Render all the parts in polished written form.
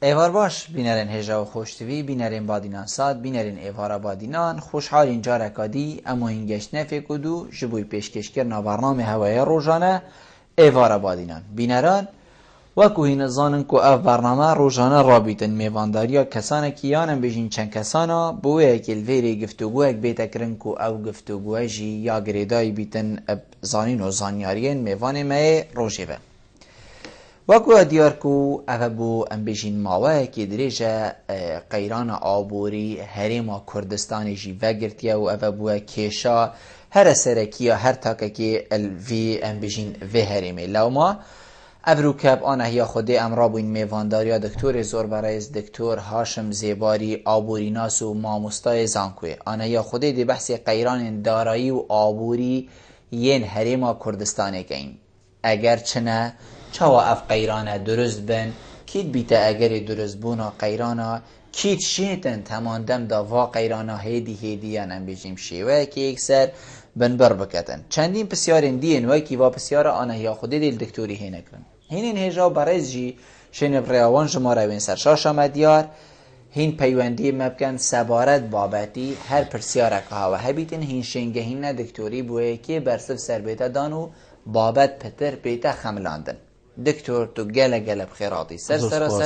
ایوار باش بینرین هجا و خوشتوی بینرین بادینان ساد بینرین ایوارا بادینان خوشحال اینجا رکادی اما هنگشت نفی کدو جبوی پیشکش کرنا برنامه هوای روزانه ایوارا بادینان بینران وکو هین زانن کو اف برنامه روزانه رابطن میوانداریا کسانه که یانم بجین چند کسانا بوه اکل ویری گفتگوه اک بیتا کرن کو او گفتگوه جی یا گریدای بیتن زانین و زانیارین میوان مای روژه به وکو دیار کو افبو ام بجین ماوه که دریجه قیران آبوری هریم کردستانی جی وگرتیه و افبو کشا هر سرکیه هر تاکه که الوی ام بجین وی هریمه لوما افروکب آنه هیا خوده امرا بوین میوانداریا دکتور زوربرایز دکتور هاشم زیباری آبوری ناس و ماموستای زانکوی آنه هیا خوده دی بحث قیران دارایی و آبوری ین هریما کردستانه گین اگر چنه چوا اف قیرانه درست بن کید بیتا اگر درست بونا قیرانا کید شیطن تماندم دا وا قیرانا هیدی یا نبیجیم شیوه که یک سر بن بر بکتن چندین پسیارین دین وی کی وا پسیار آنه یا خوده دیل دکتوری هینه کرن هینین هجا برایز جی شنب ریاوان جماره وین سرشاش مدیار هین پیوندی مبکن سبارت بابتی هر پرسیاره که هوا هبیتن هین شنگه هین دکتوری بوه که برسف سر بیتا دانو بابت پتر بیتا خملاندن دکتور تو گله بخیراتی سر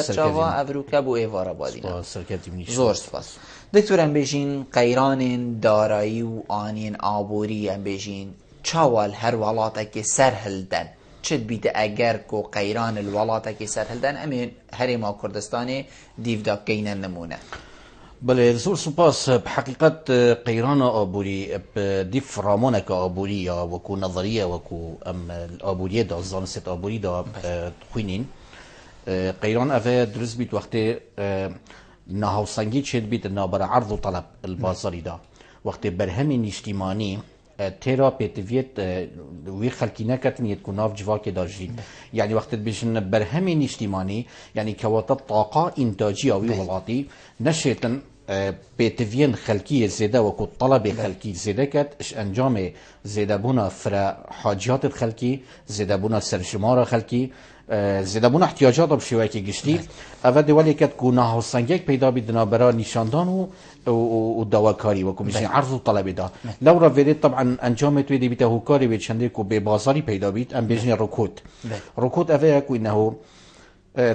چاوا افروکب و ایوارا بادینا زور سپاس دکتور ام بیشین قیران دارایی و آنین آبوری ام بیشین چاوال هر ولاتا که سر هلدن چد بیت اگر کو قیران الولاتا که سر هلدن امین هریما کردستانی دیفدا کینن نمونه بله زور سپاس بحقیقت قیران آبوری دیف رامانک آبوری یا وکو نظریه وکو آبوریه دا زانست آبوری دا خوینین قیران اوه درست بیت وقتی نهاوسنگی چید بیت نابر عرض و طلب البازاری دا وقتی برهمی نشتیمانی تیرا پیتویت وی خلکی نکتن ید کناف جواک دارجین یعنی وقتی بیشن برهمی نشتیمانی یعنی کواتا طاقه انتاجی آوی ولاتی نشیتن پیتوین خلکی زیده وکو طلب خلکی زیده کت اش انجام زیده بونا فرا حاجیات خلکی زیده بونا سرشمار خلکی زیده بونا احتیاجات بشوی که گشتی اول دولی کت که نهاوسنگیک پیدا بیدنا برا نشاندان و دواکاری وکو میشین عرض و طلب دا لو را ویدید طبعا انجام توی دی بیتا هوکاری بید چنده که به بازاری پیدا بید ام بیشین رکود اوه اکو انهو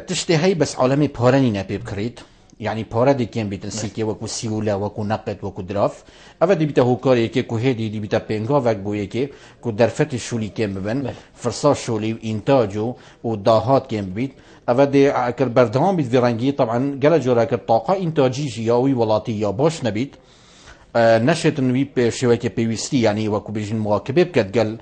تشتی هی بس عالم پارنی نپیب کرید يعني پاره دی کم بیتن سیکی وکو سیوله وکو نقد وکو دراف اول دی بیتا هوکاری که که هدی دی بیتا پنگا وک بویه که درفت شولی کم ببن فرسا شولی و انتاجو و داهات کم بیت اول دی اکر بردهان بیت ویرنگی طبعا گل جورا اکر طاقه انتاجی جیاوی ولاتی یا باش نبیت نشتن وی شوی که پیوستی یعنی وکو بیجن مواکبه بکد گل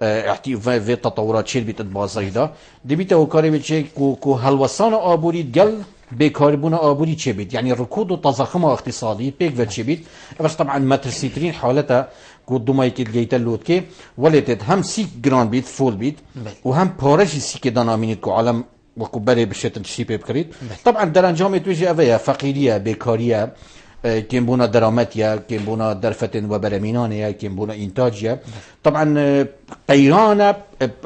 احتی و تطورات چیل بیت بازاری دا دی بیتا هوکاری بیچه که هلوسان آبوری گل بكاربون آبوری چه بید یعنی رکود و تضخم اقتصادی پیک و چه بید بس طبعا مترسیترین حالتا قدومایی که گیتا لود که ولید هم 30 گران بید فول بید و هم پارشی سی که دانامینید که عالم وکو بره بشتن تشتی پیب کرید طبعا در انجام توجه اوه فقیریه بیکاریه کم بونا درامتیه کم بونا درفتن و برمینانه کم بونا انتاجیه طبعا قیرانه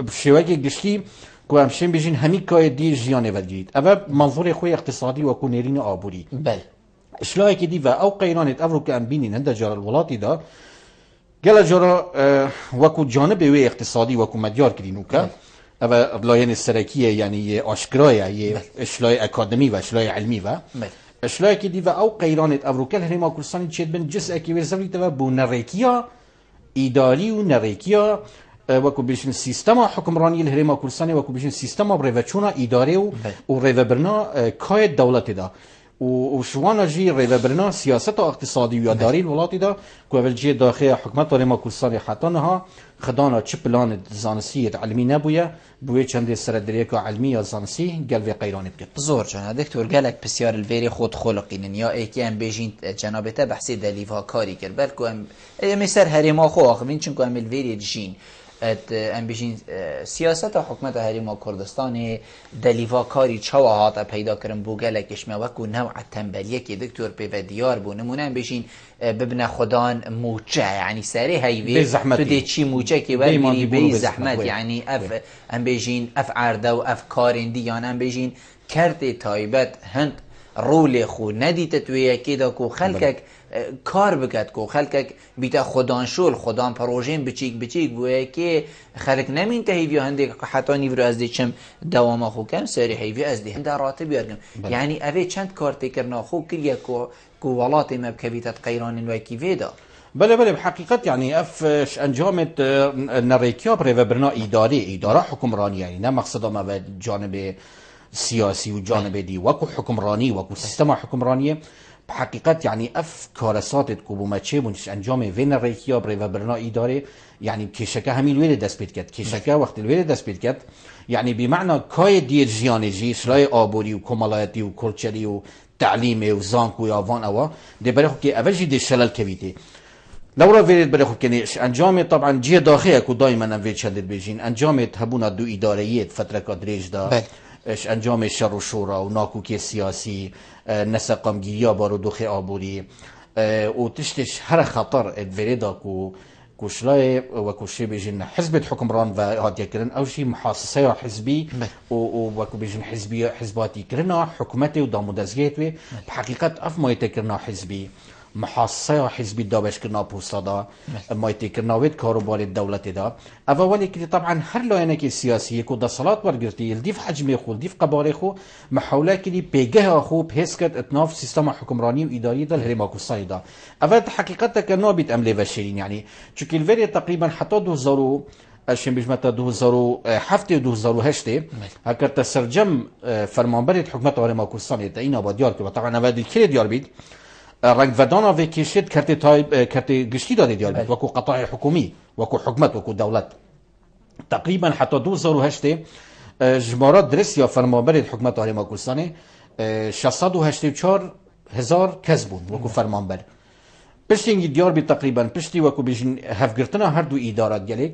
بشوکه گشتی که همشین بیشین همی که دیر جیانه ودید اول منظور خوی اقتصادی و کنیرین آبوری بله اشلایی که دی و او قیرانت افرو که ام بینین هنده جار الولاتی دا گل جارا وکو جانب وی اقتصادی وکو مدیار کرینو که اول لاین سرکیه یعنی آشکرایه اشلای اکادمی و اشلای علمی و اشلایی که دی و او قیرانت افرو که هرما کرسانی چید بن جس اکی ویزولی تا بو نریکیا ایداری و نریکیا وکو بیشن سیستم حکمرانی الهرما کردستان وکو بیشن سیستم ریوچونا اداره و ریوبرنا کای دولت دا و شوانا جی ریوبرنا سیاست اقتصادی و اداری الولات دا که اول جی داخل حکومت الهرما کردستان حتی نها خدانا چه پلان زانسی علمی نبویه بوی چند سردریک علمی یا زانسی گلوی قیرانی بکن زور جانا دکتور گلک بسیار الویری خود خلقینن یا ای که ام بیجین جنابته بحثی دلیوها کاری کرد بلکو ام میسر هریما خو آخرین چون که ام الویری جین ام بيجين سياسة حكومت هريما كردستان دليفا كاري چوا هات پیدا کرن بوگلکش موکو نوع تنبلیه که دکتور به دیار بو نمونه ام بيجين ببن خدان موچه يعني سري هيوي تو دي چي موچه که ببینی بي زحمت يعني اف ام بيجين اف عرده و اف کارندی یان ام بيجين کرد تایبت هند رول خو ندیت توی کدا کو خلکک کار بکد کو خلکک بیتا خدان شول خدان پروژین بچیک بوه که خلک نمین تهیوی هنده که حتی نیورو از دی چم دوام خو کم سری هیوی از دی هنده راتب بیارگم یعنی اوه چند کار تکرنا خو کریه کو ولات مبکویتت قیران وکی ویدا بله بحقیقت يعني افش انجامت نريكيا برنا اداره حكمراني يعني نه مقصد ما به جانب سياسي وجانب دي وكو حكمراني وكو سيستم حكمرانيه بحقيقت يعني اف كارساتت كوبوماتشي منش انجام وين نريكيا برنا اداره يعني كيشكا همين ويل دست بيت كات كيشكا وقت الويل دست بيت كات يعني بمعنى كاي دير جيانجي سلاي ابوري وكمالاتي وكولتشري وتعليمي وزانكو يافان اوا دي برخو كي افجي دي شلل كبيتي لورا فيريد برخو كنيش انجام طبعا جهه داخليه كو دائما في شدد بيجين انجام هبونا دو اداريات فتره قدريج دا اش انجام شر و شورا و ناکوکی سیاسی نسقم گیریا بارو دوخی آبوری و تشتش هر خطر ادوریدا کو شلای و کو شی بیجن حزب حکمران و هادی کرن او شی محاصصه حزبی و کو بیجن حزباتی کرنا حکومت و دامودزگیت و بحقیقت اف مایت کرنا حزبی محاصصه حزبی دابش کرنا پوستادا مایت کرنا وید کاروبار الدولت دا اولی که طبعا هر لاینه که سیاسیه که دستالات ورگرتی الدیف حجم خو الدیف قباره خو محاوله کلی پیگه خو بحیث کد اتناف سیستم حکمرانی و اداری دا الهرما کستانی دا اول حقیقت که نابید املی وشرین يعني چونکه الوری تقریبا حتی 2000 اشین بجمتا 2007 و 2008 هکر تسرجم فرمانبرت حکومت الهرما کستانی تا این آبادیار که طبعا اول کلی دیار بید رنگ ودانا في كيشيت كرتي قشتي دادي ديال وكو قطاع حكومي وكو حكومت وكو دولت تقريبا حتى 2008 جمارات درسيا فرمانبر حكومت هرما كردستان 684,000 كسبون وكو فرمانبر پشتینگی دیار بی تقریبا پشتی وکو بیشین هفگرتنا هر دو ادارات گلیک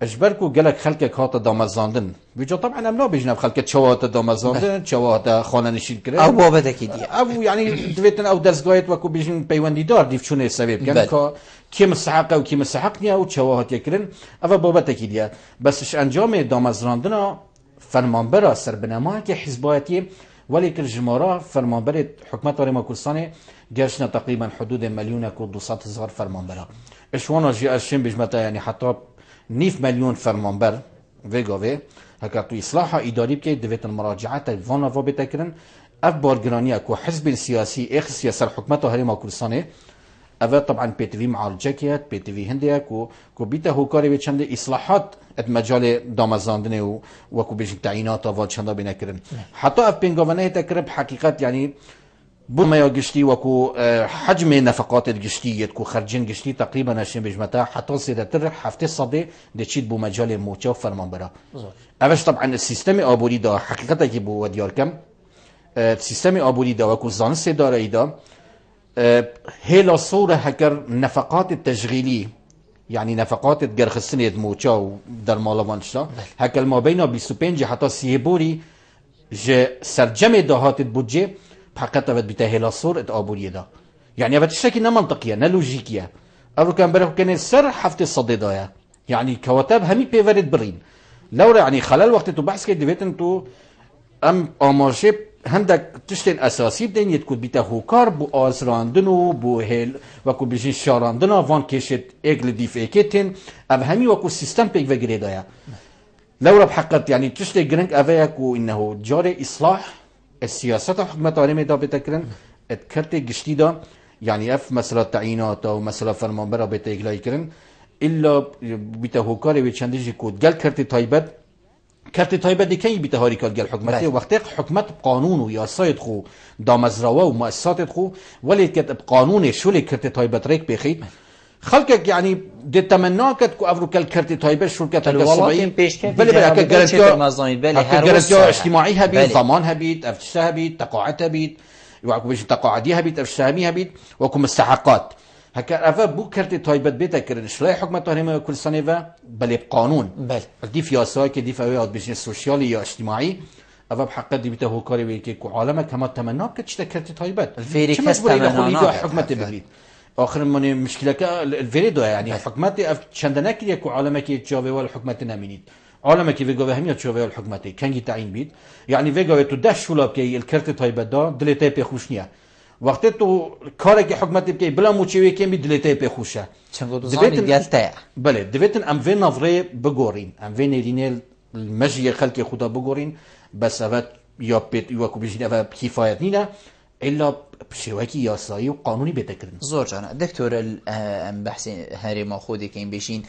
اجبرکو گلک خلک کات دامزاندن ویجا طبعا امنا بیشین خلک چوات دامزاندن چوات خانه نشین کرد او بابت کی دی او يعني دویتن او دزگایت وکو بیشین پیوندی دار دیف چونه سبب کن که کی مستحق او کی مستحق نیا او چوات یکرن او بابت کی دی بسش انجام دامزاندن فرمانبر سربنما که حزباتی ولی که جمهورا فرمانبر حکومت هرما کردستان گشنا تقریبا حدود 1,200,000 فرمانبر اشوانا جی اشین بجمتا يعني حتی 9,000,000 فرمانبر ویگاوه هکر تو اصلاح اداری بکی دویت المراجعات وانا و بتکرن اف بارگرانی اکو حزب سیاسی اخ سیاسی حکومت هرما کردستان اول طبعا بيتفي معالجكيات بيتفي هنديا كو بيتا هو كاري چند اصلاحات ات مجال دامزاندن وكو بيج تعيينات و چند بنكرن حتى اف بينغوانه تكرب حقيقت يعني بو ما يغشتي وكو حجم نفقات الجشتي كو خرجين جشتي تقريبا اشين بجمتا حتى سيدتر هفته صدي دچيد بو مجال موچا فرمانبرا اوش طبعا السيستم ابوري دا حقيقتا كي بو وديار كم السيستم ابوري دا وكو زانس دار دا هلا صورة هكر نفقات التشغيلي يعني نفقات الجرخ السنة موتشا در مالوانشا هكر ما بين 25 حتى سيبوري ج سرجم دهات البودجة بحقيقة بتا هلا صورة آبوري دا يعني هذا الشيء نا منطقية نا لوجيكية أول كان بره كان سر حفتة صديدايا يعني كواتب همي بيفرد برين لو يعني خلال وقت تو بحث كده بيتن تو ام آماجه هندك تشتين اساسي بدين يتكون بيتا هوكار بو آزراندنو بو هيل وكو بيجين شاراندنا وان كيشت اقل ديف ايكيتين اب همي وكو سيستم بيك وغيري دايا لو رب حقت يعني تشتي جرنك افايكو انه جاري اصلاح السياسات حكومة عالمي دا بتكرن اتكرتي قشتي دا يعني اف مسألة تعيينات او مسألة فرمانبرا بيتا اقلاي كرن الا بيتا هوكاري ويچندجي كود قل كرتي تايبت كرت طيبة دي كي بتهاري كالجا الحكومة وقت حكومة بقانون وياسايد خو دامزروا ومؤسسات خو ولي كتب قانون شو اللي كرت طيبة ريك بخيت خلقك يعني دي تمناك كو افرو كرت طيبة شو كتب الصبعي بلي جرانتيا اجتماعي هبيت ضمان هبيت افتشاه هبيت تقاعد هبيت وعكو بيش تقاعدي هبيت افتشاهمي هبيت وكو مستحقات هكا أفا بو كرت تايبت بيتا كرن شلاي حكمة هرما كردستان و بل بقانون بل دي فياسا كي دي فويات بيجن سوسيالي يا اجتماعي أفا بحق دي بيتا هو كاري ويكي كو عالمك كما تمنى كتشتا كرت تايبت الفيري كاس تمنى حكمة ببليد آخر من مشكلة الفيري دو يعني حكمة اف چندنك يكو عالمك يتجاوي والحكمة نامينيد عالمك فيجو همية تجاوي والحكمة كان تعين بيت يعني فيجو تو داش شلاب كي الكرت تايبت دا دلتي بخوشنيا وقتی تو کاری که حکومت بکی بلا موچوی کمی دلیته بخوشه. چند دو زانی دیالته. بله دویتن ام وی نفره بگورین ام وی نرینه المجی خلق خدا بگورین بس اوت یا بیت یا کو بیشتر اوت کفایت نینا الا بشوکی یاسایی و قانونی بتکرن. زور جانا دکتر ام بحث هری ما خودی که این بشین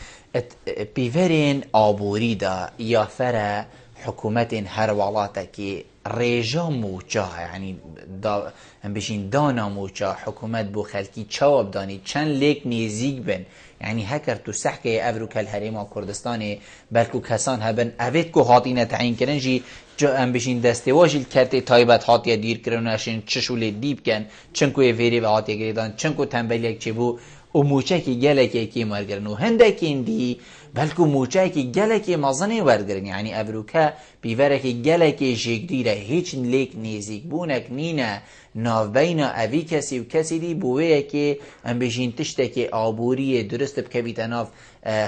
بیورین آبوری دا یا فر حکومت هر ولاته که رجا موچا يعني هم بشين دانا موچا حكومت بو خلقي چواب داني چند ليك نيزيق بن يعني هكر تو سحكي افروكا الهريما كردستاني بلكو كسان هبن اويت كو هاتينه تعين كرن جي هم بشين دستواج الكرت تايبت هاتيه دير كرناشين چشول ديب كن چنكو فيري هاتيه گريدان چنكو تنبليك چبو و موچاكي گلكي كي مرگرنو هندكين دي بلکو موچاكي گلكي مازني ورگرن يعني افروكا بيوركي گلكي جيگديره هيچ ليك نيزيك بونك نينا ناو بينا اوي كسي و كسي دي بوه كي ام بيجين تشتكي آبوري درست بكبيتا ناف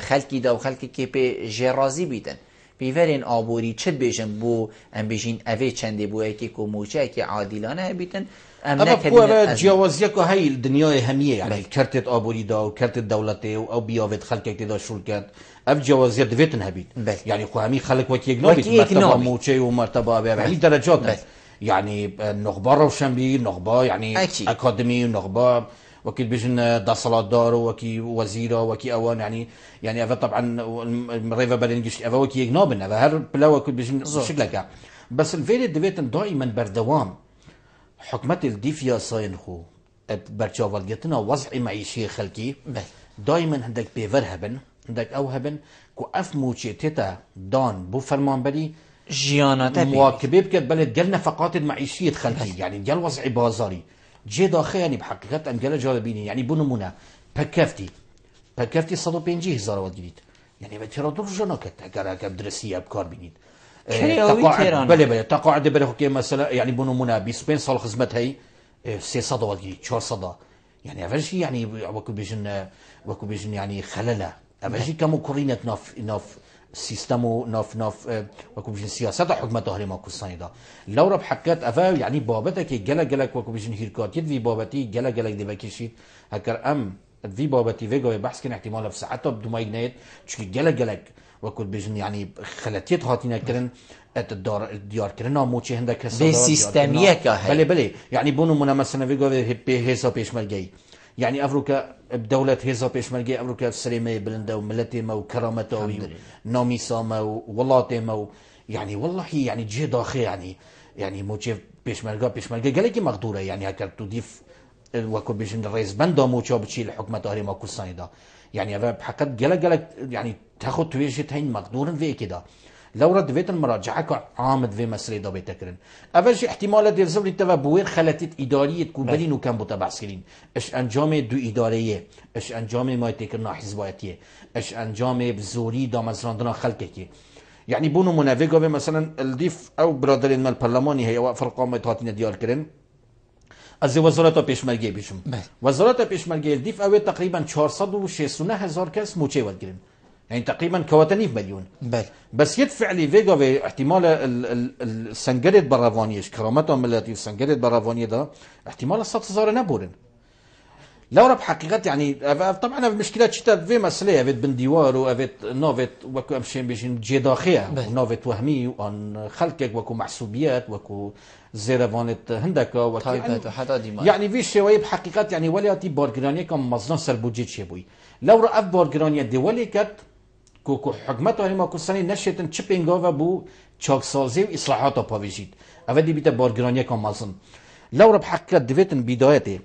خلقي دا و خلقي كي بي جرازي بيتن بيورين آبوري چد بيجن بو ام بيجين اوي چنده بوه كي كو موچاكي عادلانه بيتن اما بو جوازيه كو هاي الدنيا هميه يعني كرتت آبوري دا و كرتت دولته او بياوت خلقك دا شركات اف جوازيه دويتن هبيت يعني خو همي خلق وكي يغنوبيت مرتبه موچي و مرتبه يعني درجات يعني نخبه روشنبي نخبه يعني اكاديمي نخبه وكيل بيجن دا صلاة دار وكي وزيرة وكي اوان يعني افا طبعا ريفا بالانجلش افا وكي يغنوبن افا هر بلا وكيل بيجن شكلك بس الفيري دويتن دائما بردوام حكمت الديفيا صاين خو برجاوالجتنا وضع معيشي خلقي دائما عندك بيفر هبن عندك او هبن كو اف موچي تيتا دان بو فرمان بري جيانات مواكبه بكت بلد قال نفقات المعيشيه خلقي يعني قال وضع بازاري جي داخل يعني بحقيقه ام قال جالبيني يعني بنمونه باكفتي 150,000 وديت يعني بترى درجه كت درسيه بكار بينيد بله تقاعد بله كي مثلا يعني بنمونه ب 20 سال خدمت هي 300 وديت 400 يعني اول شيء يعني وكو بيجن يعني خلله اول شيء كم كورينت ناف سيستمو ناف وكو بيجن سياسه حكومه هرما كوساني دا لو رب حكت افا يعني بابتك جلك وكو بيجن هيركات يد في بابتي جلك دي بكشيت هكر ام في بابتي فيجو بحث كان احتمال في ساعته بدو يجنيت چكي جلك وكو بيجن يعني خلاتيت هاتينا كرن الديار كرنا موچي هندك هسه سيستميه كه بله يعني بونو منا مثلا فيجو هيسا بيشمرجي يعني افروكا بدولة هيزا بيشمرجي افروكا سليمه بلنده وملتي ما وكرامته وناميسا ما وولاته ما يعني والله يعني جي داخل يعني موچي بيشمرجي قالك مقدوره يعني هكا تضيف وكو بيجن الرئيس بندا موچا بتشي الحكومه هرما كوساني دا يعني بحقت قالك يعني تاخذ تويجه هين مقدورن في كده لو رد فيت المراجعة عامد في مسألة دا بيتكرن أول شيء احتمال ديال زبر انت بوير خلتت إدارية كوبلين وكان بتبع سكرين اش انجام دو إدارية اش انجام ما يتكرنا حزباتية اش انجام بزوري دا مزراندنا خلقك يعني بونو منافقة مثلا الديف أو برادرين من البرلماني هي وقف القامة هاتينا ديار كرن از وزارت پیشمرگی بیشم وزارت پیشمرگی الديف أو تقريبا 460,000 كاس موچه ودگرن يعني تقريبا كواتنيف مليون بس يدفع لي فيجا في احتمال السنجرة برافانيش كرامتهم ملاتي السنجرة برافانية ده احتمال 100,000 نبورن لو رب حقيقة يعني طبعا في مشكلات شتات في مسألة افيت بنديوار وافيت نوفيت وكو امشين بيجين جي داخية نوفيت وهمي وان خلقك وكو محسوبيات وكو زيرفانت هندك وكو يعني في شوية بحقيقة يعني ولياتي بارجرانية كم مصدر سربوجيت شبوي لو رأف بارجرانية دي وليكت كو حكمتها هرما كوساني نشيتن تشيبينغوفا بو چاك سازي و اصلاحاتا باويجيت افدي بيتا بارجرانية كم مازن لو رب حقيقة دفيتن بدايته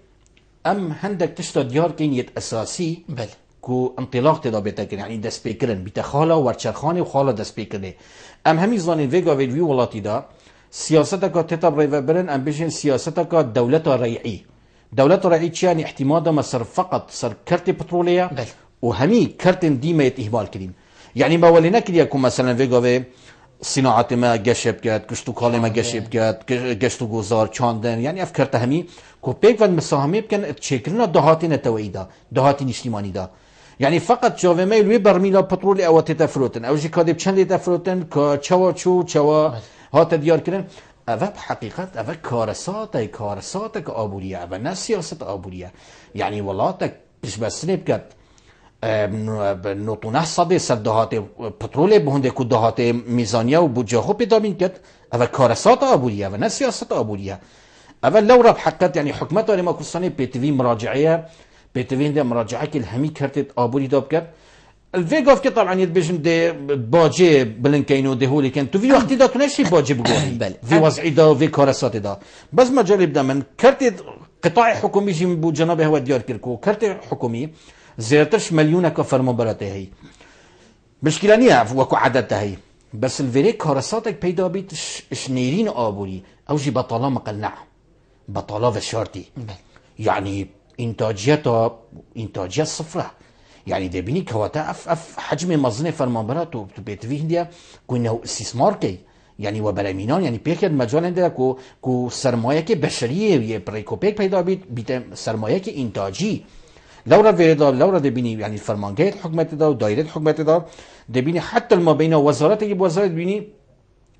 ام هندك تشتا ديار كينيت اساسي كو انطلاق تدا بيتاكن يعني دا سبيكرن بيتا خالا ورچرخاني وخالا دا سبيكرن ام همي زانين فيغا في ولاتي دا سياستك تتب ريفبرن ام بيجن سياستك دولتا ريعي دولت رعي يعني اعتماد ما صار فقط صار كرت بترولية بل. وهمي كرت ديما إهمال كرين يعني ما ولينا كريكم مثلا فيجوفي صناعة ما جشب كات كشتو كالي ما جشب كات جشتو جوزار چاندن يعني أفكرت همي كوبيك ون مساهمي بكن تشكلنا دهاتي نتويدا دهاتي نشتيماني دا يعني فقط جاوه ميل وي برميلا بترول او تتفروتن او جي كادب چند تفروتن كا چوا چو چوا هات ديار كرن اوه بحقيقت اوه كارساتك آبوريه اوه نه سياست آبوريه يعني ولاتك بش بسنه بكت نوتونه صده سر دهات پترول بهنده که دهات میزانیه و بودجه خو پیدا بین کد اوه کارسات آبوریه و نه سیاست آبوریه اوه لو رب حقت يعني حكمت داري ما كساني بيتفي مراجعية بيتفي هنده مراجعة كل همي كرتت آبوري داب كد الفيقاف كي طبعا يتبجن دي باجي بلنكينو دي هولي كان تو في وقت دا تنشي باجي بقولي في وضعي دا في كارسات دا بس ما جالي بدا من كرتت قطاع حكومي جي بو جنابه هو ديار كيركو كرت حكومي زيرتش مليون كفرما براته هي مشكلة نية وكو عدد هي بس الفيري كارساتك بيدا بيت شنيرين آبوري او جي بطالة مقلنع بطالة وشارتي يعني انتاجيات صفرة يعني ده بيني كواتا اف حجم مزنة فرمانبرات بيتفيه دي كونه استثمار كي يعني وبرامينان يعني بيكد مجال هنده كو سرمایه كي بشرية بريكو بيك بيدا بيت سرمایه كي انتاجي لورا فيدا لورا ده بيني يعني الفرمانجات حكمت دا ودائرة حكمت دا ده بيني حتى ما بين وزارات يجي وزارة بيني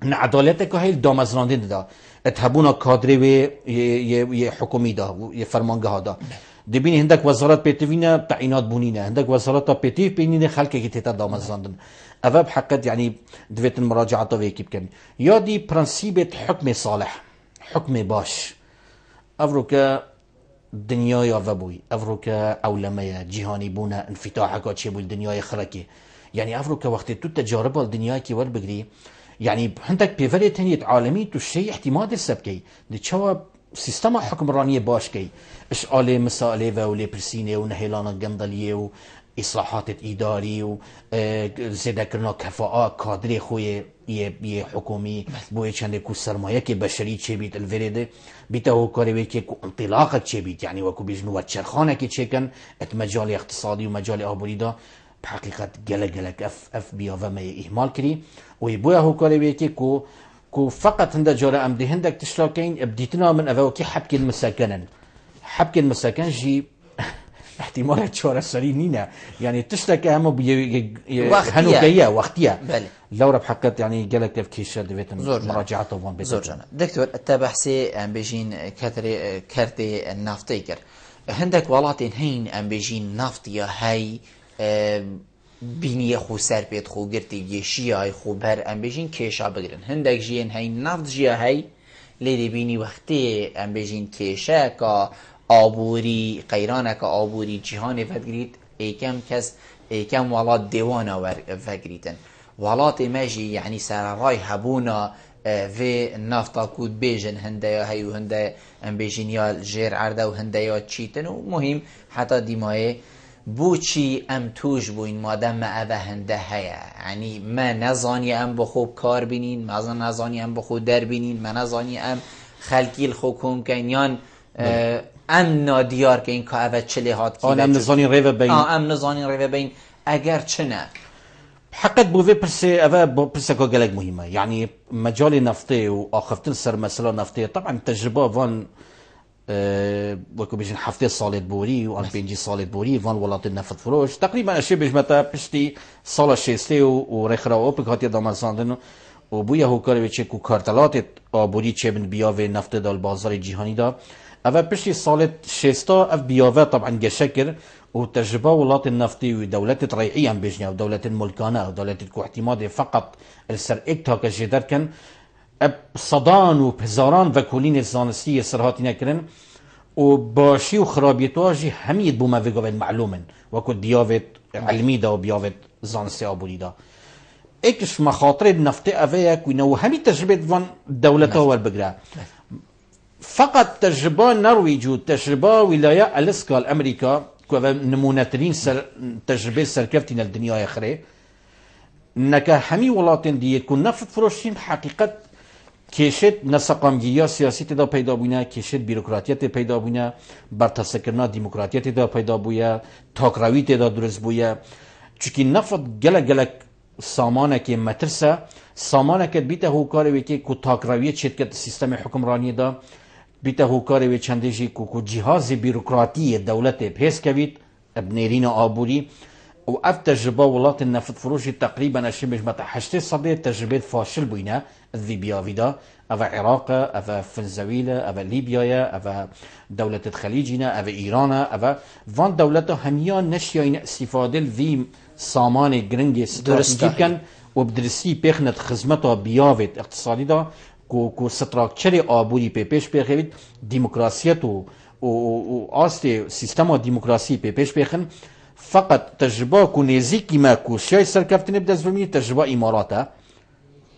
ان عدالتك هاي دامزراندين دا اتهبونا كادري و حكومي دا ي فرمانگه دا دبين هندك وزارات بيتفينا تعيينات بونينا هندك وزارات بيتيف بينينا خلق كي تتا دامزراندن اواب حقت يعني دويت المراجعه ويكي بكن يا دي برانسيبت حكم صالح حكم باش افروكا دنيا يا وبوي افروكا اولميا جهاني بونا انفتاحك تشي بول دنيا خركي يعني افروكا وقت تو تجارب الدنيا كي ور بغري يعني عندك بيفري تانية عالمي تو شيء احتمال السبكي دي تشوا سيستم حكم رانيه باش كي اش آلي مسائله و لبرسينه و نهيلانا قندليه و اصلاحات اداري و زياده كرنا كفاءه كادري خوي يه حكومي بوي چند كو سرمایه كي بشري چه بيت الفريده بيته كاري كي كو انطلاقه چه بيت يعني وكو بيجنو چرخانه كي چكن ات مجال اقتصادي و مجال آبوري دا بحقيقه جلك اف بيا وما اهمال كري ويبويا هو كاري كي كو فقط هندا جورا ام دي هندك تشلاكين بديتنا من اوكي حبكي المساكن حبكي المساكن جي احتمال تشورا سرينينا يعني تشتكي هم هنوكيه وقتيه لورا بحقت يعني قالك كيف كيش ديفيت مراجعه طبعا زوجنا دكتور التبحثي ام بيجين كرتي النفطيكر هندك ولاتين هين ام بيجين نفطيه هاي بینی خو سر پید خو گرتی گیشی های خو بر ام بجین کیشا بگیرن هندک جین های نفت جیا های لیدی بینی وقتی ام بجین کیشا کا آبوری قیرانه کا آبوری جهان فدگرید ایکم ولات دیوانا ور فدگریدن ولات ماجی یعنی سر رای هبونا و نفتا کود بیجن هنده های و هنده ام بجین یا جیر عرده و هنده یا چیتن و مهم حتی دیمایه بوچی ام توش بوین مادم ما اوه هنده هیا یعنی ما نزانی ام بخوب کار بینین ما نزانی ام بخوب در بینین ما نزانی ام خلکی الخوکون کنیان ام نادیار که این که اوه چلی هات کی ام نزانی ریوه بین ام نزانی ریوه بین اگر چنه حقت بوفي برسي أبا برسي كوجلك مهمة يعني مجال نفطي وآخفتن سر مسألة نفطية طبعا تجربة فان وكو بيجن حفتي صالد بوري وان بينجي صالد بوري فان ولات النفط فروش تقريبا اشي بيج متى بشتي صالة شيستي ورخرا اوبك هاتي دامزاندن وبويا هو كاري بيچه كو كارتلات بوري چه بن بياوه نفط دا البازار جهاني دا اول بشتي صالد شيستا اف بياوه طبعا جشكر وتجربة ولات النفطي ودولات ريعية بيجنيا ودولات ملكانة ودولات كو اعتماد فقط السر اكتا كجدر كان صدان و بزاران و کلین الزانستی سرهاتی نکرن و باشی و خرابیتواجی همید بوما وگوید معلومن وکو دیاوید علمی دا و بیاوید زانستی آبوری دا ایکش مخاطر نفتی اوه کوینه و همی تجربه وان دولتا ول بگره فقط تجربه نرویج و تجربه ولایه الاسکا الامریکا که نمونترین تجربه سرکفتین الدنیا اخره نکه همی ولاتن دیه که نفت فروشین حقیقت کشت نسقامگیری سیاسی تدا پیدا بونه، کشت بیروکراتیت پیدا بونه، برتسکرنا دموکراتیت تدا پیدا بوده، تاکراوی تدا درست بوده. چونکی نفت گلک سامانه که مترسه، سامانه که بیته هوکاری وی که کو تاکراوی چیت که سیستم حکمرانی دا، بیته هوکاری وی چندشی کو جهاز بیروکراتی دولت پیس کوید ابنیرین آبوری. و اف تجربه ولات النفط فروشی تقریبا اشمش متى 8 تجربه فاشل بوينه ذي بيافيدا اف عراق اف فنزويلا اف ليبيا اف دوله الخليجنا اف ايران اف فان دولته هميان نشيين استفاده ذي سامان جرنج استراتيجي كان وبدرسي بيخنت خدمته بيافيت اقتصادي دا کو ستراکچر آبوری پیش بخوید دموکراسیت و آست سیستم دموکراسی پیش بخن فقط تجربه کو نزیکی ما کو شای سرکفتن بدزومی تجربه اماراته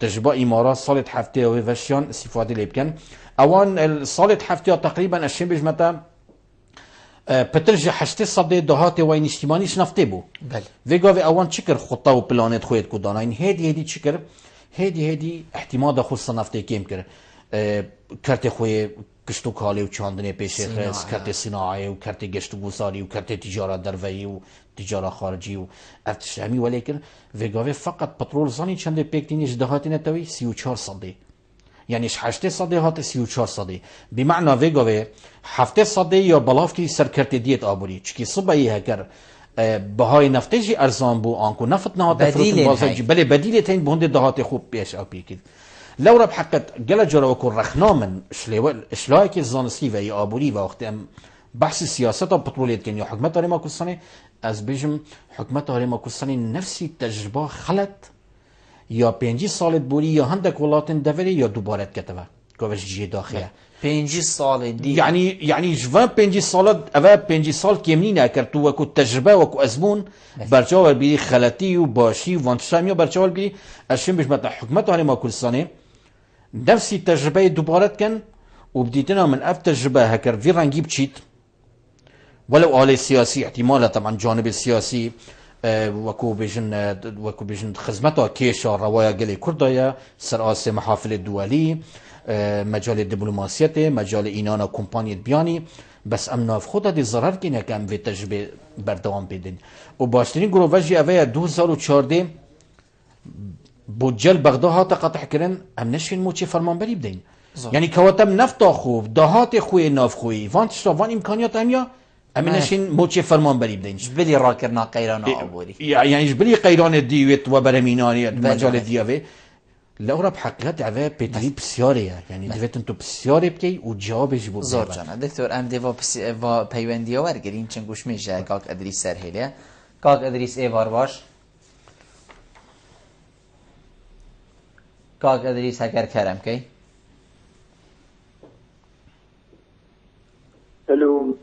تجربه امارات صالت هفته و وشیان استفاده لیبکن اوان صالت هفته تقریبا اشیم بجمتا پترج 800 دهات وین اجتماعی شنفته بو بله ویگاوی اوان چیکر خطه و پلانت خوید کو داناین هدی چیکر هدی احتمال خود صنفته کم کر کرت خوی کشتو کالی و چاندنه پیش خرس کرت صناعه و کرت گشت و گذاری و کرت تجارت درویی و تجارت خارجی و افتش همی ولیکن وگاوه فقط پترول زانی چنده پیکتینیش دهاتی نتوی 34 صده یعنی 8 صده هات 34 صده بمعنى وگاوه 7 صده یا بلافتی سر کرت دیت آبوری چکی صبحی هکر بهای نفتجی ارزان بو آنکو نفت نهات بدیل بازاجی بله بدیل تین بهنده دهات خوب پیش او پیکید لو رب حقت جل جرا وكون رخنا من اشلاك الزانسي في ابوري وقت ام بحث السياسه بتروليت كان يا حكمت ما كسنه از بيجم حكمت ما كسنه نفسي تجربه خلت يا 5 سال بوري يا هندك ولاتن دوري يا دوباره كتبه كوش جي داخله 5 سال دي يعني جوان 5 سال اوا 5 سال كيمنين اكرتو وكو تجربه وكو ازمون برجاول بي خلتي وباشي وانتشاميا برجاول بي اشم بيش مت حكمت ما كسنه نفسي تجربه دوباره كان وبديتنا من اف تجربه هكر في رنجي بتشيت ولو على السياسي احتمالا طبعا جانب السياسي وكو بيجن خدمتها كيشا روايا قلي كردايا سراسي محافل الدولي مجال الدبلوماسية مجال إينانا كومبانية بياني بس امنا في خودها دي ضرر كينا كان في تجربه بردوام بيدن وباشترين جروفاجي اويا 2014 بوجل بغداد هاتا قطع كرن ام نشين موچي فرمانبري بدين يعني كواتم نفتا خوب دهات خوي ناف خوي فانتش وان امكانيات اميا ام نشين موچي فرمانبري بدين جبلي راكرنا قيران عبوري يعني جبلي قيران ديوت وبرميناني مجال ديوي لورا بحقيقة عفا بيتري بسيارية يعني دفت انتو بسياري بكي وجوابش بو زور جانا دكتور ام ديوا بيونديا ورگرين چنگوش ميجا كاك ادريس سرهيليا كاك ادريس ايوار باش كاك ادريس هكر كرم كي الو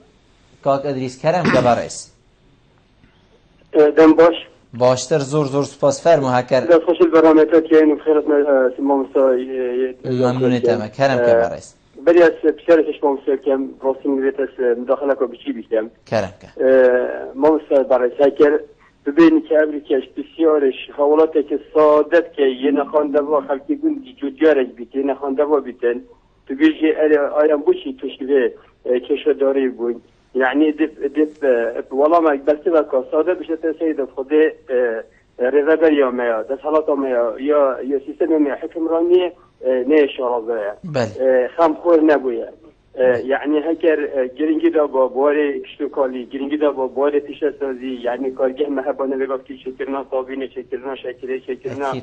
كاك ادريس كرم كبارس دم باش باشتر زور سپاس فرمو هکر دست خوش البرنامجات يعني بخيرتنا سمو مستوى ممنون تمام كرم كبارس بدي بشارك مو مستوى كم روسين بيتس مداخلك وبشي بكم كرم مو مستوى برای هکر ببینی که امریکاش بسیارش حوالاتش سعادت که یه نخوانده و خلقی گوندی جوجارش بیت یه نخوانده و بیتن تو بیشی آیام بوشی توشیوه کشداری بود يعني دب والله ما قبلت لك صادق بشتى سيد خدي ريفابر يا ما ده صلاة ما يا سيستم ما حكم راني نيش رضايا خام خور نبويا يعني هكر جرينجي دا بواري اشتكالي جرينجي دا بواري تشسازي يعني كارجه محبانه بقى كي شكرنا طابين شكرنا شكرنا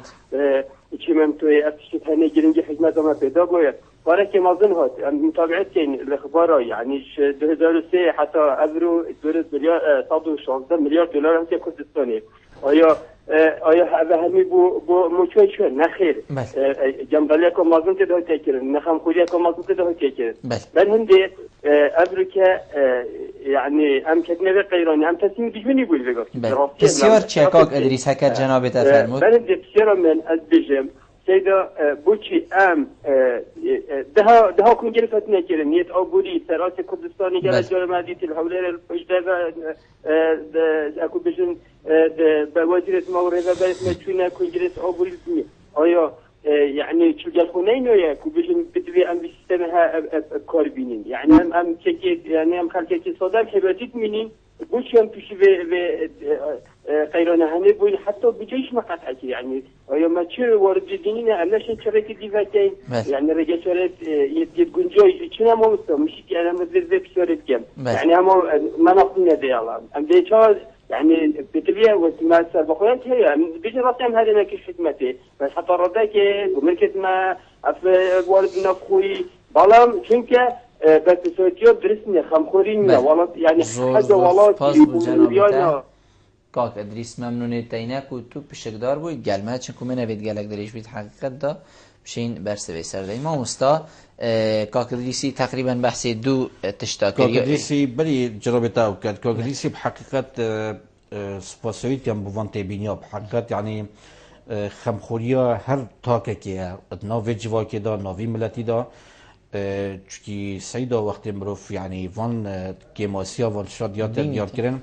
چیم توی افتشت هنی جرينجي حكمت ما پیدا بويا وارك مازن هات متابعت الاخبار يعني 2003 حتى ابرو 116 مليار دولار هم كردستاني آیا همه بو موچوی شو نخیر جنبالی که مازن تده تکرن نخم خوری که مازن تده تکرن بل هنده امریکا يعني ام كتنه قيراني ام تصميم دجمني بول بقى بسيار تشيكاك ادريس هكر جناب تفرمود بل هنده بسيار من از بجم سيدا بوچی ام ده کن گرفت نکرد نیت آبوری سراس کردستانی گرد جرمادیت الحوله الفجده اکو بجن به وزیرت مورد و برس مچونه کنگرس آبوری آیا يعني شو جالخونين ويا كوبيجن بتبي أم بسيستمها كاربينين يعني أم كي يعني أم خلكي صدام حبتيت منين بوش يوم تشي في قيرنا هني بوين حتى بجيش ما قطعت يعني يوم تشي ورد ديننا أم نشين شريك ديفاتين يعني رجع شريت يتجنجوي شنو ما مستوى مش أنا مزيد بشريت كم يعني هم ما نقولنا ذي الله أم بيشال يعني بتبيه وما سبقويات هي بيجي راسهم هذا ما كيف حكمته بس حتى ردك وملكت ما في والد نفخوي بالام چونك بس سوتيو درسني خمخورين والله يعني حاجه والله کاک ادریس ممنونه تینک و تو پشکدار بود گلمه چون که من اوید گلک دریش بید حقیقت دا بشین برسه سردهی ما مستا کاک ادریسی تقریبا بحث دو تشتاکری کاک ادریسی بلی جربتا وکد کاک ادریسی بحقیقت سپاسویت کم بوان تبینیا بحقیقت يعني خمخوریا هر تاکه که ناوی جواکی دا ناوی ملتی دا چکی سیدا وقتی مروف يعني وان کیماسیا وان شاد یاد کرن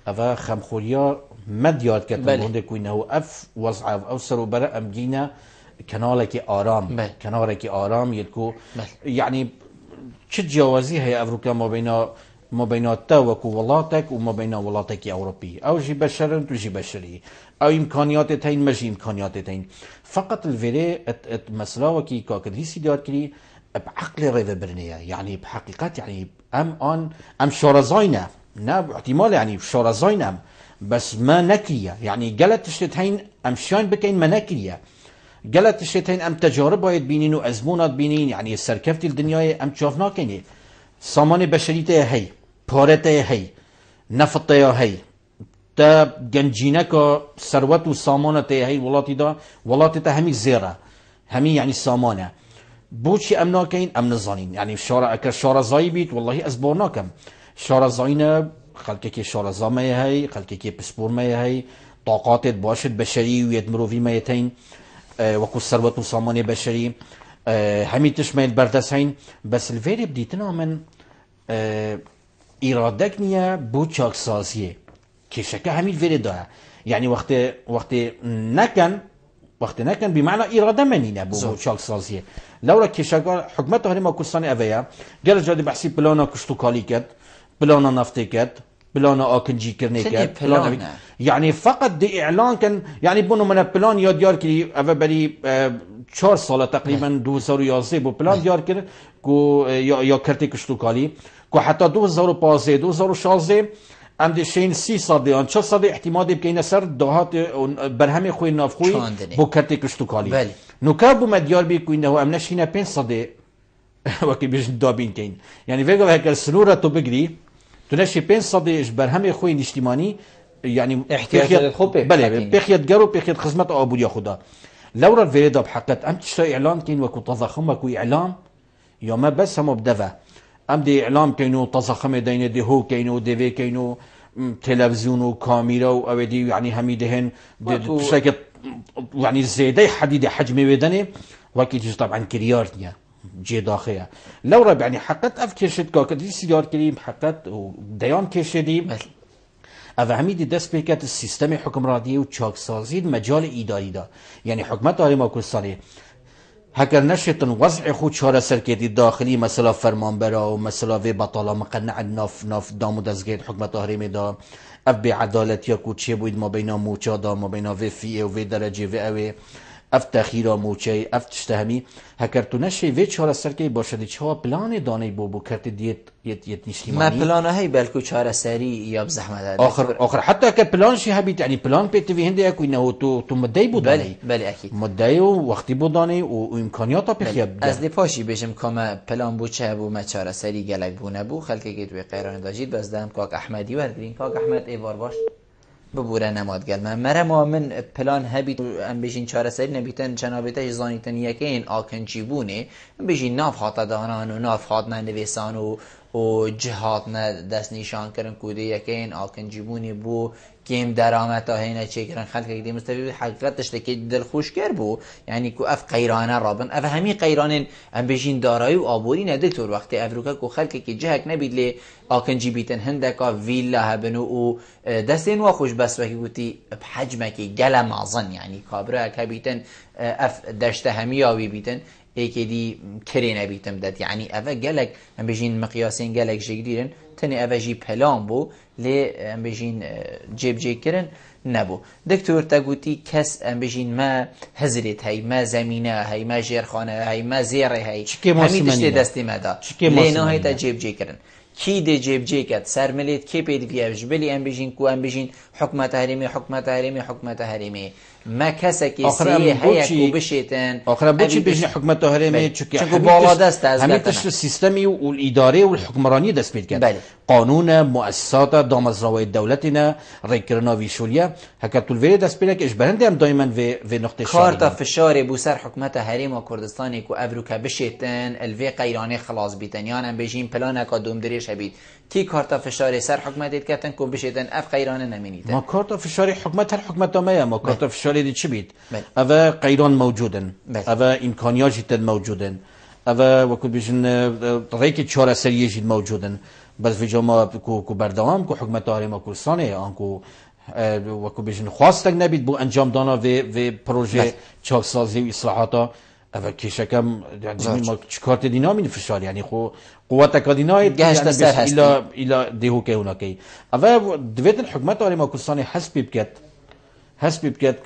اوا خمخوریا مد یاد کردن بونده کوینه و اف وضع او سرو برا امجینا کنالك آرام کنالك آرام يلكو يعني چه جوازي هي افروكا ما بين تا وكو ولاتك وما بين ولاتك اوروبي او جي بشر انتو جي بشري او امكانيات تين مجي امكانيات تين فقط الفيري مسلا وكي كاكديسي دار كري بعقل ريفا برنيه يعني بحقيقة يعني ام شورزاينه نا احتمال يعني شورزاينه بس ما نكريه يعني قالت تشتهين ام شان بكين ما نكريه قالت الشيتين ام تجارب باید بینین و ازمونات بینین يعني سركفتي الدنيا ام تشوفنا كيني سامان بشريته هي پارته هي نفطه هي تا گنجینک ثروت و سامانته هي ولاتي دا ولاتي تا همي زيره همي يعني سامانه بوشي ام ناكين ام نزانين يعني شارع اكر شارع زاي بيت والله ازبورناكم شارع زاينه خلكي شارع زامه هي خلكي بسبور ما هي طاقات باشد بشري ويدمرو في ميتين وكو الثروة وصامان بشري همي تشمل بردسين بس الفيري بديتنا من إرادك نيا بو چاك سازيه كشكا همي الفيري دا يعني وقت نكن بمعنى إرادة منينا بو چاك سازيه لولا كشكا حكمته هرما كستاني أفيا قال جادي بحسي بلانا كشتو كالي كد بلانا نفتي كد بلانا آكنجي كرني كد يعني فقط دي اعلان كان يعني بونو من بلان يا ديار كي اوا بري 4 سال تقريبا 2011 بو بلان ديار كر كو يا كرتي كشتوكالي كو حتى 2015 2016 ام دي شين 6 سال دي 4 سال احتمال بكينا سر دهات برهم خوي نافخوي بو كرتي كشتوكالي نو كابو مديار بي كو انه ام نشينا 5 سال وكي بيج دابين كاين يعني فيغا هيك السنوره تو بغري تنشي 5 سال برهم خوي اجتماعي يعني احتياجات خوبه بله بخيت جرو بخيت خدمت ابو ياخذها لورا الفيدا بحقت ام تشتري اعلان كين وكو تضخم وكو اعلام يا ما بس هم بدفع ام دي اعلام كينو تضخم دين دي هو كينو دي في كينو تلفزيون وكاميرا واودي يعني هميدهن بشكل يعني زياده حديد حجم بدني وكي طبعا كريارتيا جي داخيه لورا يعني حقت افكشت كاكدي سيار كريم حقت وديان كشدي اوه همین دست بکت سیستم حکمرانی و چاکسازی مجال ایداری دا یعنی حکمت آرما کردستانی هکر نشتن وضع خود چاره سرکتی داخلی مثلا فرمانبرا و مثلا وی بطالا مقنع ناف دامو دزگید حکمت آرمی دا اف بی عدالت یا کوچه بود ما بینا موچا دا ما بینا وی فیه و وی درجه وی اوه اف تخیرا موچه اف تشتهمی هکر تو نشی وی چاره سرکی باشدی چه پلان دانی بو کرد دیت یت نشیمانی ما پلان هی بلکو چاره سری یا بزحمت آخر حتی که پلان شی هبیت یعنی پلان پیت وی هنده اكو انه تو مدعی بودانی بله اكيد مدعی و وقتی بودانی و امکانیات بخیاب از پاشی بشم کما پلان بو چه بو ما چاره سری گلک بو نبو خلک که تو قیران داجید بس دام کاک احمدی وردین کاک احمد ایوار باش ببوره نماد گل من پلان هبیت ام بجین چاره سری نبیتن جنابته زانیتن یکین آکنچی بونه بجین ناف خاطر دانان و ناف خاطر نویسان و جهات نه دست نشان کردن کوده یکین آکنجی بونی بو کیم درآمد هینا چیکرن خلق دی مستفید حقیقتش که دل خوش کر بو یعنی کو اف قیرانه رابن اف همین قیرانن ام بجین دارایی و آبوری ندکتور وقتی افریقا کو خلق کی جهک نبید لی آکنجی بیتن هندکا ویلا هبنو و دستین و خوش بس وکی گوتی بحجمه کی گل معظن یعنی کابرا کبیتن اف دشت همیاوی بیتن ایکی دی کرینه بیتم داد یعنی اوه گلک ام بجین مقیاسین گلک جگریرن تنی اوه جی پلان بو لی ام بجین جیب جیب کرن نبو دکتور تا گوتی کس ام بجین ما هزرت هی ما زمینه هی ما جیرخانه هی ما زیره هی همی دشتی دستی مدا لی نو هی تا جیب جیب کرن کی دی جیب جیب کرد سرملیت کی پید بیاوش بلی ام بجین کو ام بجین حکمت حریمی ما کسی که سیه هیکو بشیتن آخر بچی بجنی حکمت حریمی چون بالا دست از همین تشت سیستمی و الاداره و الحکمرانی دست بید کرد قانون مؤسسات دامزراوی دولتنا ریکرنا ویشولیا هکا طول دست بید که اجبرنده هم دائما و نقطه شاری کارتا فشاری بو سر حکمت حریم و کردستانی که افروکا بشیتن الوی قیرانی خلاص بیتن یعنی هم بجین پلان که دوم دریش بید کی کارتا فشاری سر حکمت کردن که بشیتن اف قیرانه نمینیتن ما کارتا فشاری حکمت هر حکمت ما ما کارتا فشاری دی چی بید اوه قیران موجودن اوه امکانیات جیتن موجودن اوه وکو بیشن ریک چهار سریه جید موجودن بس في جماعة كو بردوام كو حكمة تاريما كو صانع انكو وكو بيجن خواستك نبيت بو انجام دانا في بروجي چاك سازي و اصلاحاتا اول كيشكم يعني ما چكارت دينا من فشار يعني خو قوتك دينا يعني الى ديهو كي هناكي اول دويتن حكمة تاريما كو صانع حسب بكت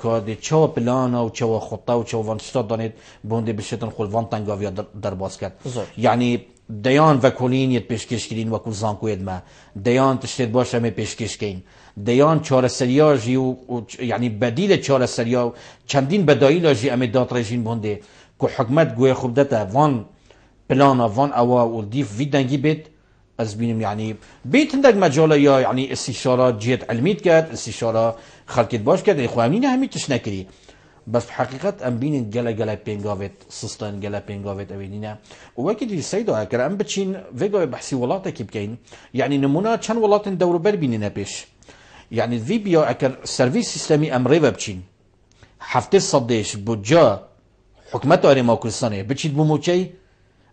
كادي چوا بلانا و چوا خطة و چوا وانشتاد دانيت بونده بشتن خول وانتنگا ويا در باز كت يعني دیان و کلینیت پیشکش کردین و کل زانکوید ما دیان تشتید باشه می پیشکش کردین دیان چهار سریا جی و یعنی بدیل چهار سریا چندین بدایل جی امی دات رژیم بونده که حکمت گوی خوب داده وان پلانا وان اوا و دیف ویدنگی بید از بینم یعنی بیت هندک مجاله یا یعنی استشاره جهت علمیت کرد استشاره خلقیت باش کرد خو همین همی تش نکری بس حقیقت ام بین گله پینگاوت سستان گله پینگاوت اوینینا و وقتی دی سیدا اگر ام بچین وگای بحثی ولاته کی بکین یعنی نمونه چند ولات دور بر بینینا پیش یعنی وی بیا اگر سرویس سیستمی امری بچین هفته صدش بجا حکمت آری ما کردستانه بچید بموچی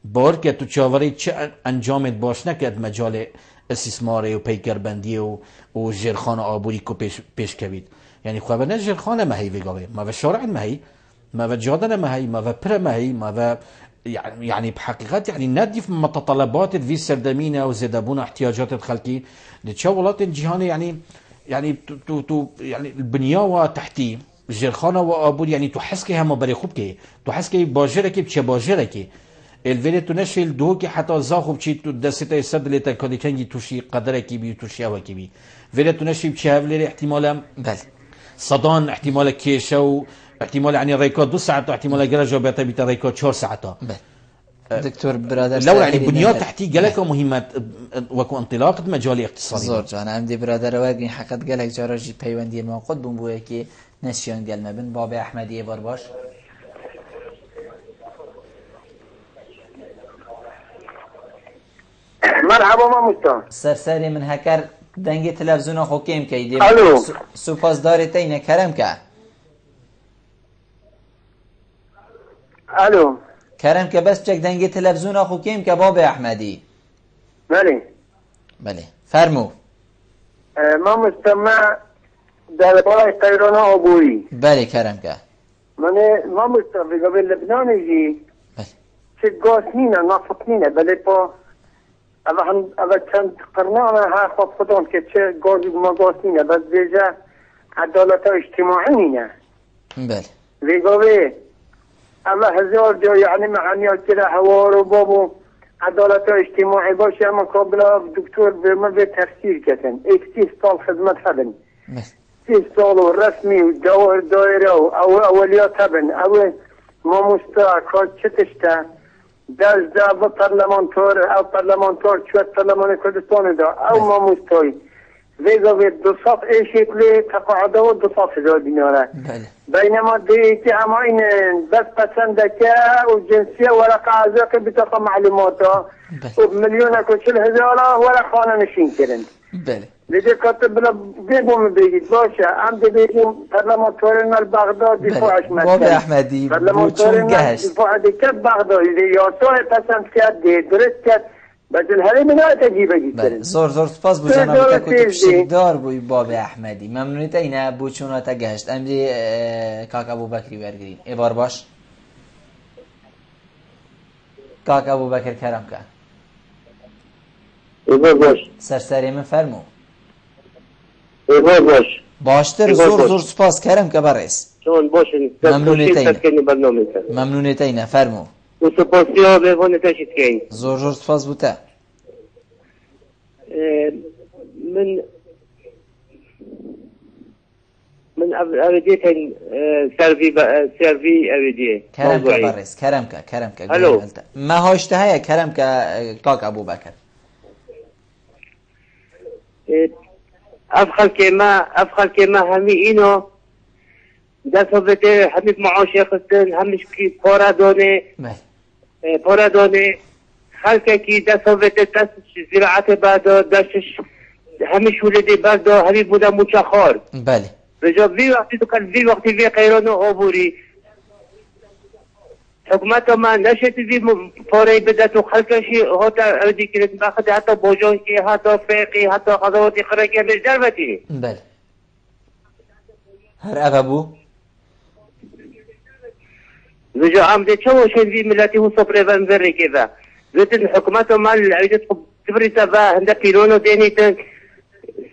بار که تو چاوری چه انجامت باش نکرد مجال استثمار و پیکربندی و جرخان آبوری کو پیش کوید يعني خواه نجر خانه مهي ويقاوي ما في شارع مهي ما في جادنا مهي ما في برا مهي ما في يعني بحقيقة يعني نديف متطلبات في سردمينة وزدابون احتياجات الخلقي لتشاولات الجهاني يعني تو يعني البنية تحتي جرخانة وابول يعني تحسكي هم بريخوبكي تحسكي باجركي بچه باجركي الویل تو نشیل دو که حتی زاخوب چی تو دسته سد لیتا کدی چنگی توشی قدره کی بی توشی هوا کی بی ویل تو نشیل چه هفلی احتمالا بله صدان احتمال كيشة و احتمال يعني ريكات 2 ساعات واحتمال جرجة بيتا ريكات 4 ساعات دكتور برادر لو يعني بنيات تحتي جلك مهمة وكو انطلاقة مجال اقتصادي زور جان عندي برادر واقعي حقت جلك جراجي بيوندي الموقد بمبوه كي نسيان ديال ما بين بابا احمدي بارباش مرحبا ما مستان سرسري من هكر دنگ تلفزیون خو کیم کیدیم سپاسدار تین کرم که الو کرم که بس چک دنگ تلفزیون خو کیم که باب احمدی بله فرمو ما مستمع در بای قیران آبوری بله کرم که ما مستمع قبل لبنان جی چه گاز نینه نفط نینه بله پا اول چند قرنانه ها خواب خودم که چه گازی ما گاز نینه بس بیجه عدالت اجتماعی نینه بله ویگاوه اما هزار جا یعنی معنیات که هوا رو بابو عدالت اجتماعی باشه اما قابل دکتر به ما به تفسیر کردن 30 سال خدمت هدن 30 سال و رسمی و دایره و اولیات هدن اول ما مستقر چه تشته در پارلمانتار چوت پارلمان کردستان دا او ما مستوی ویگاوی 200 ایشکلی تقاعده و 200,000 دیناره بينما ديتي عماين بس بسندك والجنسية ورقة عزاق بطاقة معلوماتها وبمليونك وشل هزارة ورقة أنا نشين كرن دیگه کاتب بلا بگم بگید باشه هم بگیم پارلمانترین بغداد دفاعش باب احمدی بوچون گشت دفاع دکت بغداد یا تو پسند کرد درست کرد بدل هری منای تجیبه گیترین زور سپاس بو جناب تا کتب شکدار بوی باب احمدی ممنونیت اینه بوچون تا گشت امری کاک ابو بکری برگرین ایوار باش کاک ابو بکر کرم که ایوار باش سرسری من فرمو ایوار باش باشتر زور سپاس کرم که برس چون باشین ممنونیت اینه فرمو و سپاسی ها به وان تشید که زور سپاس بوده من اویدیه سروی اویدیه کرم که برس کرم که الو ما هاشته های کرم که کاک ابو بکر افخل که ما همی اینو دست بده همه معاشه خستن همش کی پارا دانه خلقه کی دست بده دست زراعت بعد دستش همش ولده بعد همه بوده مچخار بله رجا وی وقتی تو کل وی وقتی وی قیران و عبوری حکومت ما نشد وی پاره بده تو خلقشی هاتا اردی کرد بخده حتی بوجان کی حتی فقی حتی خضوات خرقی همش جربتی بله هر ابو رجع عمده شوشين في ملاتي وصبر فانفري كذا زيت الحكومات مال عيدت تبري تبا عندك كيلونو دينيتن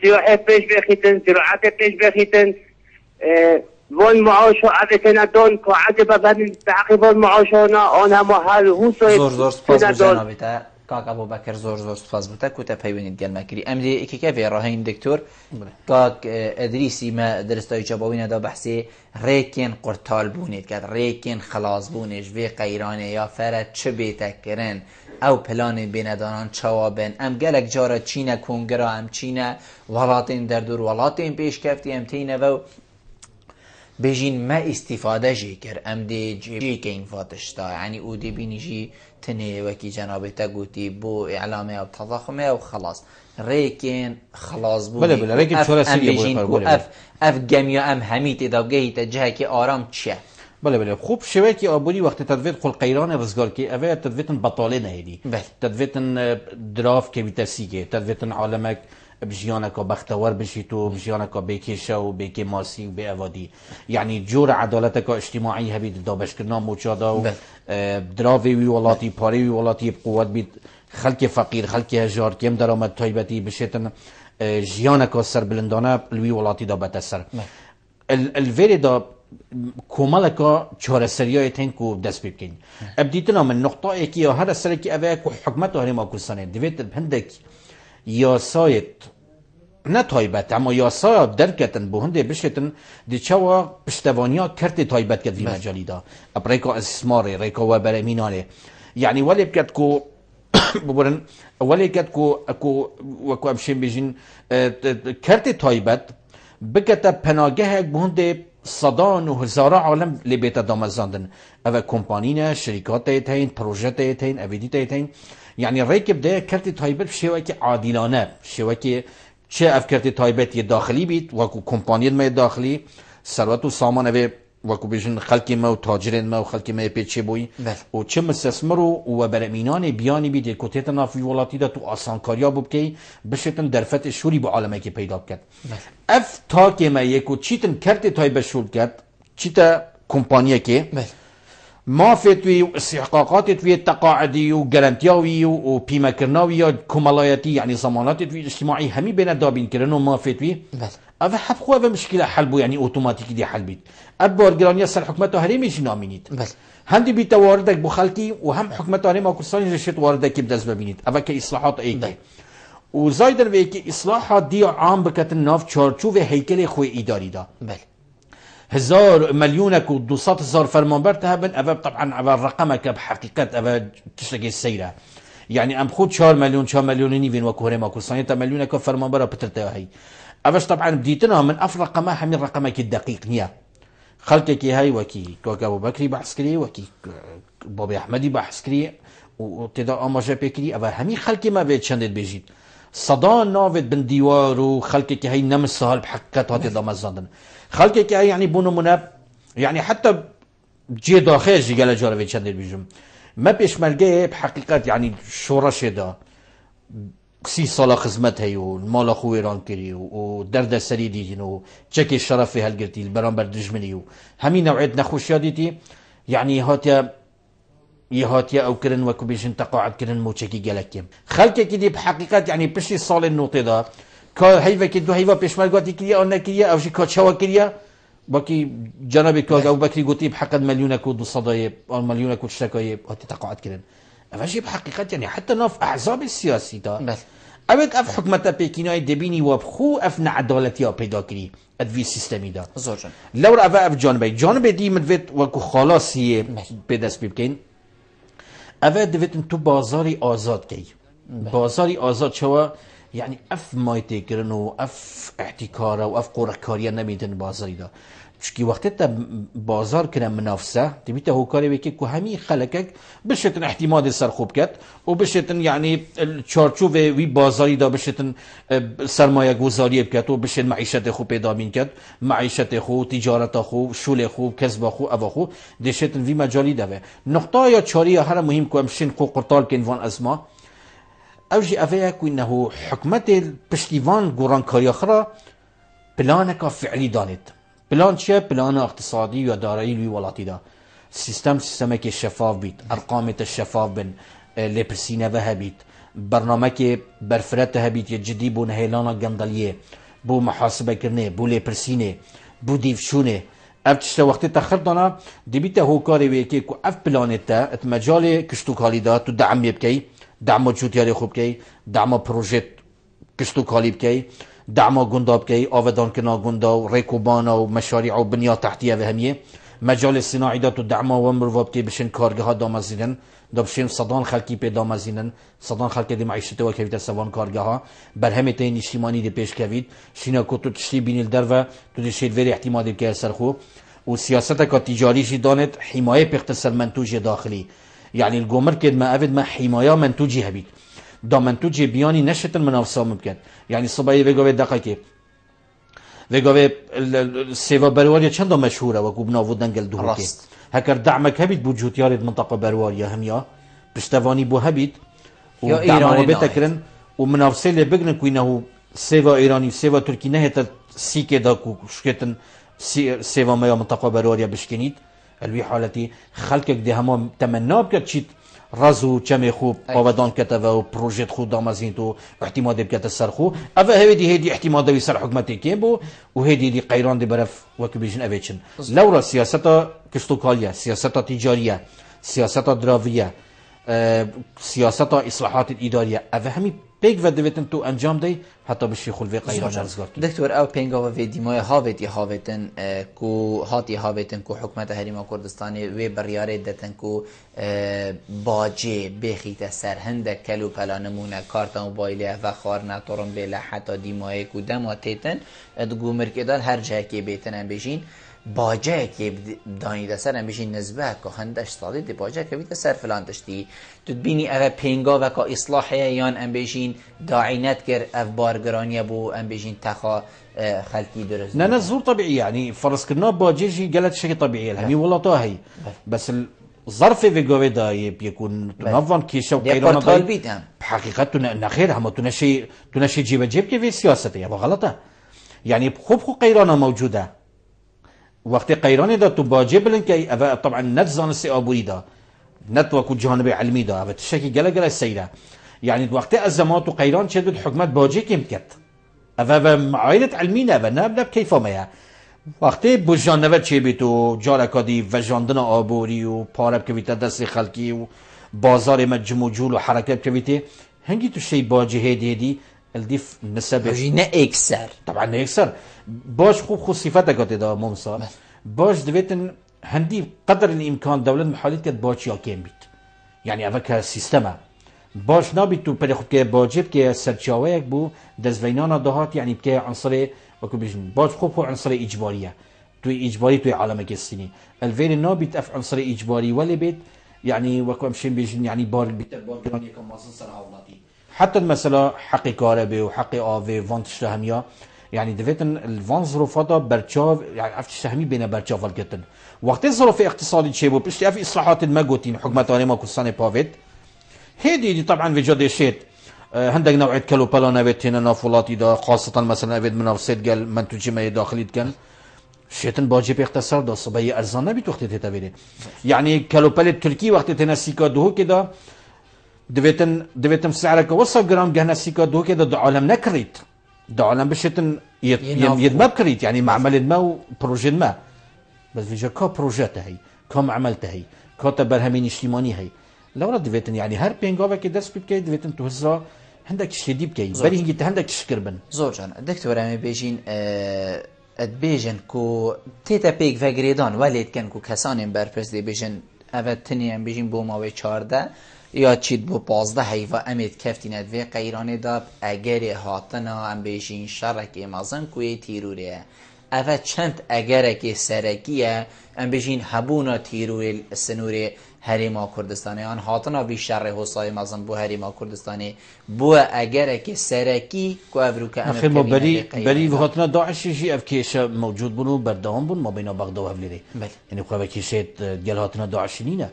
سياحة بيش بيخيتن زراعات بيش بيخيتن وان معاشو عادتنا دون كعادة بابن تعقيب معاشونا أنا محل هو زور سپاس بجنابتا کاک ابو بکر زور سپاس بوده کتا پیونید گل مکری امری اکی که وی راهین دکتور کاک ادریسی ما درستای جباوین دا بحثی ریکین قرطال بونید کرد ریکین خلاص بونیش وی قیرانه یا فرد چه بیتک کرن او پلان بیندانان چوابن ام گلک جارا چینه کنگرا ام چینه ولاتین در دور ولاتین پیش کفتی ام تینه و بجین ما استفاده جی کر ام دی جی که این فاتشتا یعنی او دی بینی جی تنه وکی جنابتا گوتی بو اعلامه او تضخمه او خلاص ریکین خلاص بودی بله ریکین چورا سریع بوی اف گمیا ام همیت داگهی تا جه که آرام چیه بله خوب شوی که آبوری وقتی تدویت خل قیران رزگار که اوه تدویتن بطاله نهیدی تدویتن دراف که بیترسی که تدویتن عالمک بجيانك بختور بشيتو بجيانك بكيشا وبكي ماسي وبأوادي يعني جور عدالتك اجتماعي هبيد دابش كرنا موجادا درافي ولاتي باري ولاتي بقوات بيت خلق فقير خلق هجار كم درامد طيبتي بشيتن جيانك سر بلندانه لوي ولاتي دا بتسر الفيري دا كومالكا چارسريا تنكو دست بكين ابديتنا من نقطه اكي هذا سركي اوك حكمته هرم اكوسانه ديت بهندك یا سایت نه تایبت اما یا سایت درکتن به هنده بشتن دی چوا پشتوانیا کرت تایبت کد وی مجالی دا اب ریکا اسماره ریکا و برمینانه یعنی ولی بکد کو ببرن ولی کد کو اکو وکو امشین بیجین کرت تایبت بکتا پناگه به هنده صدان و هزارا عالم لبیت دامزاندن او کمپانینا شرکات تین پروژت تین اویدیت تین يعني الريكب ده كرت تايبت شوكي عادلانه شوكي چه افكرت تايبت داخلي بيت وكو كومبانيون ما داخلي ثروت و سامان اوه وكو بيجن خلق ما و تاجرين ما و خلق ما بيچه بوي و چه مستثمرو و برمينان بياني بيت كوتيتنا في ولاتي ده تو آسانكاريا بوبكي بشتن درفت شوري بو عالمه كي پیدا كد اف تاكي ما يكو چيتن كرت تايبت شول كد چيتا كومبانيه كي ما فتوي استحقاقات توي تقاعدي وجرانتياوي وبيما كرناوي كمالاياتي يعني ضمانات توي اجتماعي همي بين دابين كرنو ما فتوي هذا حبخو هذا مشكله حلبو يعني اوتوماتيكي دي حلبيت ابو الجرانيا سر حكمته هريمي جنامينيت هندي بتواردك بخلقي وهم حكمته هريم اكرساني رشت واردك بدز ببينيت هذا كاصلاحات اي وزايدن ويكي اصلاحات دي عام بكتن ناف چارچو و هيكل خو اداري دا 1000 مليونك ودوسات هزار فرمانبر تهبن أبا طبعا أبا رقمك بحقيقة أبا تشتكي السيرة يعني أم خود 4 مليون نيفين وكوري ماكو صانية مليونك فرمانبر بترتاها هي أباش طبعا بديتنا من أفرق ما حمي رقمك الدقيق نيا خلقك هاي وكي كوكا أبو بكري بحسكري وكي بابي أحمدي بحسكري وتدا أماجا بكري أبا همي خلقي ما بيت شندت بيجيت صدا نافد بن ديوار وخلقك هي نمس سهل بحقيقة هاتي دامزاندن خلقك هي يعني بونو مناب يعني حتى جي داخل جي قال جارة چندر بيجم ما بيش ملقى بحقيقة يعني شورش دا 30 سال خدمت هي والمال اخو ایران کری و درد سری دیدین و چک شرف هلگرتی برانبر دجمنی و همین نوعیت نخوشیا دیدی يعني هاتيا او كرن وكو بيجن تقاعد كرن مو چكي گلكيم خلق كدي بحقيقة يعني بشي صال النوطي دا كا هيفا كدو هيفا بيشمالقاتي كريا او نكريا او شي كاتشاوا كريا باكي جنابي كاغ او بكري قوتي بحقد مليونك ودو صدايب او مليونك وتشتكايب هاتي تقاعد كرن افاشي بحقيقة يعني حتى ناف احزاب السياسي دا بس اوك اف حكمتا بيكيناي دبيني وبخو افنا عدالتيا بيدا كري ادوي سيستمي دا زوجن لو رأى اف جانبي دي مدفت وكو خلاص هي بدست بيبكين اوه دویتن تو بازاری آزاد کی بازاری آزاد شوا يعني اف مایتی کرن و اف احتکارا و اف قرکاریا نمیدن بازاری دا چکی وقتی تا بازار کنن منافسه تبیتا هو کاری بکی که همی خلقک بشتن احتمال سر خوب کد و بشتن يعني چارچوب وی بازاری دا بشتن سرمایه گذاری بکد و بشتن معیشت خوب پیدا بین کد معیشت خوب تجارت خوب شول خوب کسب خوب او خوب دشتن وی مجالی دوه نقطه یا چاری هر مهم که امشین قو قرطال کنوان ازما اوجي افيك انه حكمت بشتيفان قران كاريا خرا بلانك فعلي دانت بلان چه بلان اقتصادي و دارایی لوی ولاتی دا سیستم که شفاف بید ارقامت شفاف بن لپرسینه و هبید برنامه که برفرت هبید یا جدی بو نهیلانا گندلیه بو محاسبه کرنه بو لپرسینه بو دیفشونه اف تشتا وقتی تخر دانا دیبیتا هو کاری ویکی که اف بلانت تا ات مجال کشتوکالی دا تو دعم بکی دعم جوتیاری خوب کی دعم پروژت کشتوکالی بکی دعم گنداب کی آودان کنا گندا ریکوبان و مشاريع و بنیاد تحتیه و همیه مجال صناعی دا تو دعم و مرواب کی بشن کارگاه ها دامازینن دا بشن صدان خلقی پی دامازینن صدان خلقی دی معیشت و کویت سوان کارگاه ها بر همه تین اجتماعی دی پیش کوید شینا کو تو تشتی بینیل در و تو دی شید وری احتمالی که سرخو و سیاست کا تجاری جی دانت حمایه پیختصر منتوج داخلی يعني الجمر كده ما أبد ما حماية منتوجي هبيت دا منتوجي بياني نشة المنافسة ممكن يعني صباحي بيجوا دقيقة بيجوا السيفا برواريا چند مشهورة وكوبنا ودن قل دوه هكر دعمك هبيت بوجود يارد منطقة برواريا هميا بشتواني بو هبيت يا إيراني بتكرن ومنافسة اللي بيجن كوينه سيفا إيراني سيفا تركي نهت سيكة دا كوشكتن سيفا ما منطقة برواريا بشكنيت الوی حالتی خلقك ده همه تمنا بکرد چیت رزو چم خوب آودان کتو و پروژت خود دامازین تو احتمال بکرد سر خو اوه هدی احتمال دوی سر حکمتی که بو و هدی دی قیران دی برف وکی بیشن اویچن لورا سیاستا کشتوکالیا سیاستا تجاریه سیاستا دراویه سیاستا اصلاحات اداریه اوه همی پیک و دویتن تو انجام دی حتی بشی خلوی قیران رزگار کی دکتر او پنگا و ویدیمای هاویتی هاویتن کو هاتی هاویتن کو حکومت هریما کردستانی و بریاره دتن کو باجه بخیت سرهند کلو پلانمونه کارت موبایل و خارنه تورم بله حتی دیمای کو دماتیتن ادگو مرکدال هر جه که بیتن بشین باجه که دانیده سر هم بشین نزبه که هندش سالی دی باجه که بیت سر فلان داشتی تو بینی اوه پینگا و که اصلاحه یان هم بشین داعینت کر اف بارگرانی بو هم بشین تخا خلقی درست نه زور طبيعي يعني فرض كنا باجه جي قالت شيء طبيعي الهمي والله طاهي بس الظرف في جوه دا يكون تنظم كيشة وقيرانة دا بحقيقة نخير هم تنشي جيب كيف سياسته يا غلطة يعني خوب قيرانة موجودة وقت قيرانه دا تو باجه بلن که طبعا نت زانستی آبوری دا نت وکو جانب علمی دا و تشکی گله سیره يعني وقت ازمات و قيران شدد حكمت باجه كم كت و معاينة علمي نبا نبا كيف ما وقت بجانب چه بیتو جارکادی و جاندن آبوری و پارب کویت دست خلقی و بازار مجموع جول و حرکت کویت هنگی تو شی باجه هدی الديف نسبة نه اكثر طبعا نه اكثر باش خوب صفاتك دا ممسا باش دويتن هندي قدر الامكان دولة محاليت كد باش يا كيم بيت يعني اوكا سيستما باش نابيت تو بريخوب كي باجيب كي سرچاويك بو دزوينانا دهات يعني بكي عنصري وكو بيجن باش خوب عنصري اجبارية تو اجباري تو عالمك السني الفين نابيت اف عنصري اجباري ولا بيت يعني وكو امشين بيجن يعني بار بيت بارجراني كم مازن سر عولاتي حتى المسألة حق كهرباء وحق آوي فانتش هميا يعني دفيتن الفان ظروفاتا برچاو يعني عفتش همي بين برچاو والكتن وقت ظروف اقتصادي تشيبو بشتي في اصلاحات المجوتين حكومتاني ما كساني بافيت هيدي طبعا في جد شيت هندق نوعية كلو بالانا بيت هنا نافولاتي دا خاصة مثلا بيت من الصيد قال منتوجي ما داخلي كان شيتن باجي باقتصاد دا صبايا ارزانه بيت وقت تتابيري يعني كلو بالت تركي وقت تنا سيكا دو كده دفيتن سعرك وصل جرام جهنا سيكا دو كده دا عالم نكريت دا عالم بشيتن يدمب كريت يعني معمل ما وبروجي ما بس فيجا كا بروجيت هي كا معملت هي كا تبرهمين اجتماعي هي لو رد دفيتن يعني هر بينغاوه كده دست بكي دفيتن توزرا عندك شديد بكي بري هنجي عندك تشكربن زوجان دكتور امي بيجين ادبيجن كو تيتا بيك فغريدان وليد كان كو كسان برپرس دي بيجن اوتني ام بيجين بو ماوي 14 یا چید بو 15 هیوا امید کفتین ادوی قیران داب اگر هاتنا ام بيجين شرک مازن کوی تیروره اوه چند اگر که سرکیه ام بيجين هبونا تیرور السنور هریما کردستانی آن هاتنا بیشتر حسای مازن بو هریما کردستانی بو اگر که سرکی کو افرو که اخي ما بري هاتنا داعش جي اف كيش موجود بنو بردوام بن ما بين بغداد وهفليري يعني خو كيشت ديال هاتنا داعش نينا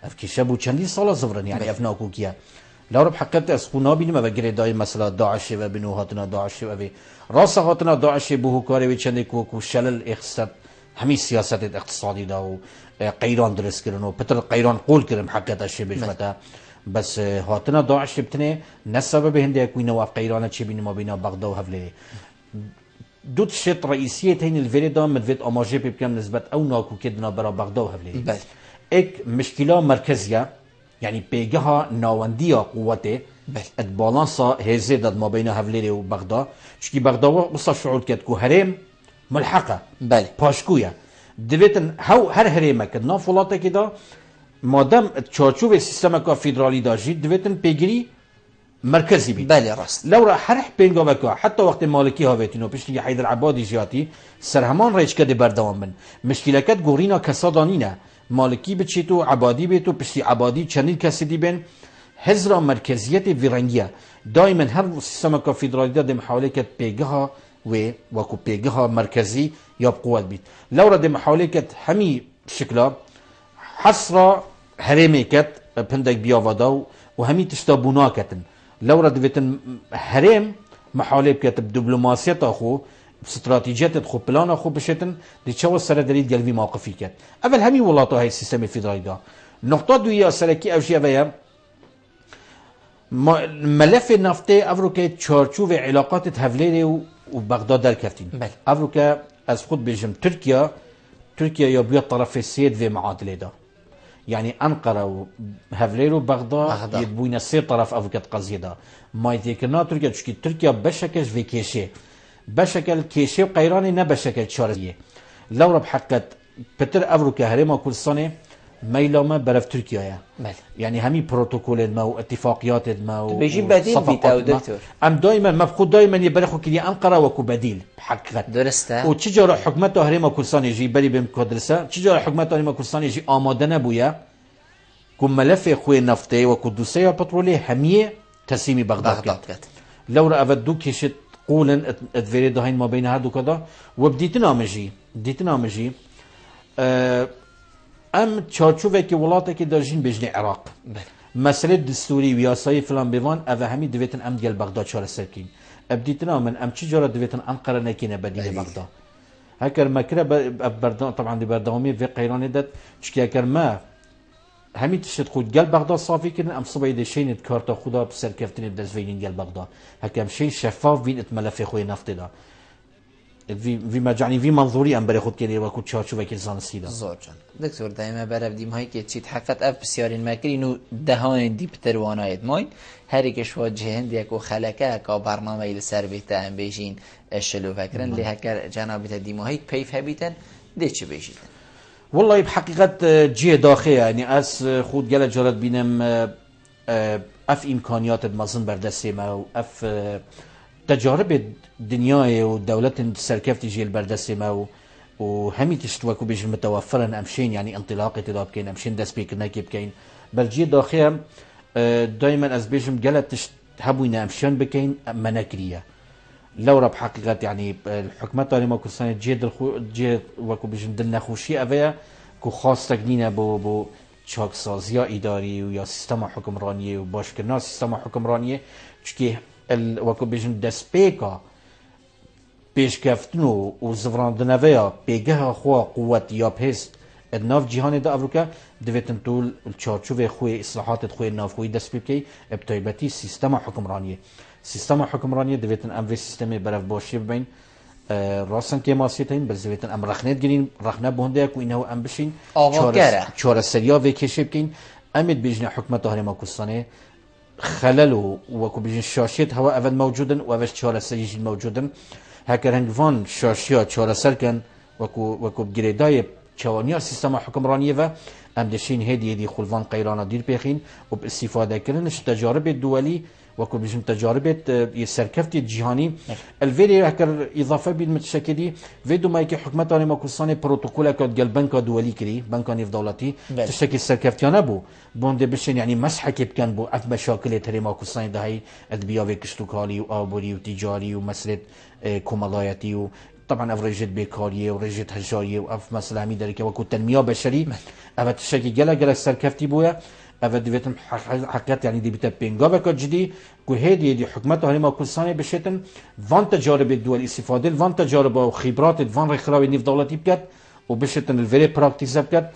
اف كيش ابو چندي سالا زفرن يعني افنا كوكيا لو رب حقت اسخونا بيني ما بغير داي مثلا داعش و بنو هاتنا داعش و راس هاتنا داعش بو كاري چندي كو شلل اخسب همي سياسات اقتصادي دا و قيران درس كرنو بتر قيران قول كرم حقت الشيء بجمتا بس هاتنا داعش بتنه نسبب هندي كوي نواف قيران شي بين ما بين بغداد وهفلي دوت شت رئيسيه هين الفيريدا مدفت اماجي بكم نسبه او ناكو كدنا برا بغداد وهفلي اك مشكله مركزيه يعني بيجها ناونديه قوته البالانسا هزيد ما بين هفلي وبغداد شكي بغداد وصل شعور كتكو هرم ملحقه باشكويا دویتن هر هرمه که نافولاته که دا مادام چارچوب سیستم که فدرالی داشت دویتن پیگیری مرکزی بید بله راست لو را هر پینگا که حتی وقت مالکی هاویتینو پیشتی حیدر عبادی جیاتی سرهمان ریچ کده بردوام من مشکلکت گورینا کسادانینه مالکی بچیتو عبادی بیتو پیشتی عبادی چنین کسی دی بین هزرا مرکزیت ویرنگیه دائما هر سیستم که فدرالی دا محاوله کد پیگها وكو بيجها مركزي يبقوا البيت لو رد محاولة همي شكلها حصرة هرمي كت بندق بيافادا وهمي تشتابونا كتن لو رد بيتن هرم محاولة كت بدبلوماسية أخو باستراتيجيات أخو بلان أخو بشتن دي تشاو السنة دليل قلبي موقفي كت أول همي ولاطو هاي السيستم الفيدرالي دا نقطة دوية سلكي أو شيء فيها ملف النفطي أفروكي تشارشو في علاقات هفليري وبغداد در كفتين افروكا از خود بيجم تركيا يبيع طرف السيد في معادله ده يعني انقره وهفلير وبغداد يبوين السيد طرف افروكا قضيه ده ما يذكرنا تركيا بشكل في كيشي بشكل كيشي وقيراني نه بشكل شاريه لو رب حقت بتر افروكا هرما كل سنه ميلما برف تركيا يعني همي بروتوكول ما واتفاقيات ما بيجي بديل بيتاو دكتور ام دائما مفقود دائما يبرخو كلي انقره وكو بديل بحقيقه درسته وتجار حكومته هرما كلسان يجي بري بمكدرسه تجار حكومته هرما كلسان يجي آماده نبويا كم ملف خوي نفطي وكدوسيه بترولي هميه تسيمي بغداد لو رأفدو كيشت قولا ادفيري دهين ما بين هادو كذا وبديتنا مجي ام چارچوبه که ولاته که دارجین بجنی عراق مسئله دستوری و یاسایی فلان بیوان اوه همی دویتن ام دیل بغداد چاره سرکین ابدیتنا من ام چی جاره دویتن انقره نکینه بدین بغداد هکر مکره بردان طبعا دی بردامی و قیرانی داد چکی هکر ما همی تشت خود گل بغداد صافی کردن ام صبای دشینت کارتا خدا بسر کفتن دزوینین گل بغداد هکم شی شفاف وین اتملف خوی نفت دا في مجاني في منظوري ام بري خود كده وكو تشارچو وكيل زانسيدا زورجان دكتور دائما برافديم هاي كي تشيت حقت اف بسيارين ماكري انه دهان دي بتروانايت ماين هريكش واجهن ديكو خلكه كا برنامج لسر بيت ام بيجين الشلو فكرن اللي هكر جناب تديم هاي كيف هبيتن ديتش بيجين والله بحقيقه جي داخل يعني اس خود جل جرات بينم اف امكانيات مازن بردسي ما اف تجارب دنیای و دولت سرکفتی جیل بردستی ما و همی تشتوکو بیش متوفرن امشین يعني انطلاقی تداب کن امشین دست بیکن نکی بکن بل جی داخل دائما از بیشم گلت هبوين امشان بكين منكريه لو رب حقيقة يعني الحكومة ما كسانة جد وكو بيجن دلنا خوشي أفيا كو خاص تقنينا بو چاك سازيا إداري ويا سيستم حكمرانية وباش كرنا سيستم حكمرانية چكي وكو بيجن دسبيكا بيش كفتنو وزفران دنويا بيجها خوا قوة يا بهست الناف جهان دا أفريقيا دویتن طول الچارچوب خوی اصلاحات خوی ناف خوی دست بکی ابتایبتی سیستم حکمرانیه سیستم حکمرانیه دویتن امر سیستم برف باشی ببین راستن که ماسیتین بل دویتن ام رخنت گرین رخنه بونده کو اینو ام بشین چهار سریا و کشی بکین امید بیجن حکمت هرما کوستانه خلل و کو بیجن شاشیت هوا اول موجودن و اوش چهار سریج موجودن هکر هنگوان شاشیا چهار سر کن و کو گریدای چوانیا سیستم حکمرانیه و ام دشین هدی خلوان قیرانا دیر بخین و باستفاده کردنش تجارب دولی و کو بیشتر تجارب سرکفت جهانی الویری هکر اضافه بید متشکلی ویدو ما که حکومت آن ماکستان پروتکل کد گل بنک دولی کری بنک نیف دولتی تشکل سرکفتیانه بو بونده بشین یعنی مسح که بکن بو اف مشاکل تری ماکستان دهی ادبیا و کشتوکالی و آبوری و تجاری و مسئله کمالایتی و طبعا اف رجت بیکاریه و رجت هجاریه و اف مسئله همی داره که وکو تنمیه بشری اف تشکل گله سرکفتی بویا اف دویتم حقیقت یعنی دی بیت بینگا بکات جدی که هدی دی حکومت هنما کلسانی بشتن وان تجارب دول استفاده وان تجارب و خبرات وان رخراوی نیف دولتی بکات و بشتن الوری پراکتیزه بکات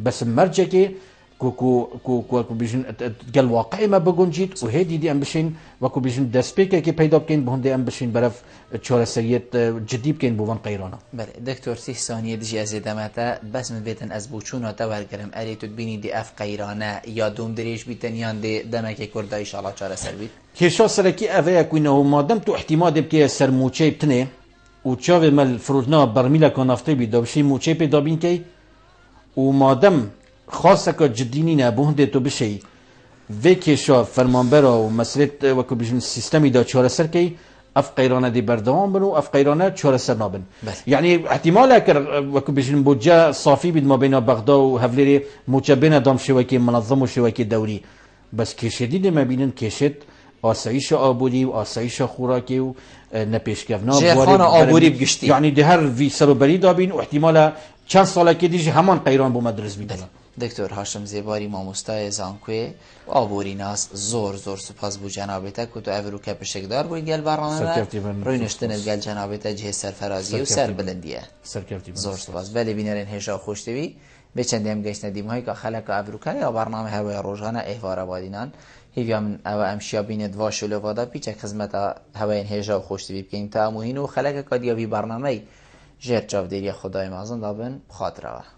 بس مرجع که کو بیشن گل واقعی ما بگنجید و هدی دی ام بشین و کو بیشن دسپیکه که پیدا بکن بهنده ام بشین برف چهار سریت جدی بکن بوان قیرانا. بله دکتر 30 ثانیه دیگه از ادامته بس من بیتن از بوچونا تورگرم اری تو بینی دی اف قیرانه یا دوم دریش بیتن یان دی دمک کرده ان شاء الله چهار سر بید. کیشا سرکی اوه کوینه و مادم تو احتمال بکه سر موچه بتنه و چاو مل فرودنا برمیلا کانافته بید داشی موچه پیدا بین کی و مادم خاصه که جدی نه بهنده تو بشی وکیشا فرمانبرا و مسئله و که بیشتر سیستمی دا چهار سر کی اف قیرانه دی بردوام بنو اف قیرانه چهار سر نابن یعنی احتمال اگر و که بیشتر بودجه صافی بید ما بین بغداد و هفلری مجبن دام شوکی منظم و شوکی دوری بس کشیدی دی ما بینن کشید آسایش آبوری و آسایش خوراکی و نپیشکفنا جهان آبوری بگشتی یعنی ده هر وی سر و بری دابین و احتمال چند ساله که دیجی همان قیران بو مدرس بیدن. دکتر هاشم زیباری ماموستای زانکوی و آبوری ناس زور سپاس بو جنابتا که تو اولو که پشکدار بوی گل برنامه روی نشتن گل جنابتا جه سرفرازی و سر بلندیه زور سپاس ولی بینرین هشا خوشتوی به چندی هم گشت ندیم هایی که خلق اولو که یا برنامه هوای روزانه احوار آبادینان هیویا من او امشیا بیند واش و لوادا پیچه خدمت هوای هشا خوشتوی بکنیم تا اموهین و خلق که دیابی برنامه جر جاودیری خدای مازن دابن بخاطره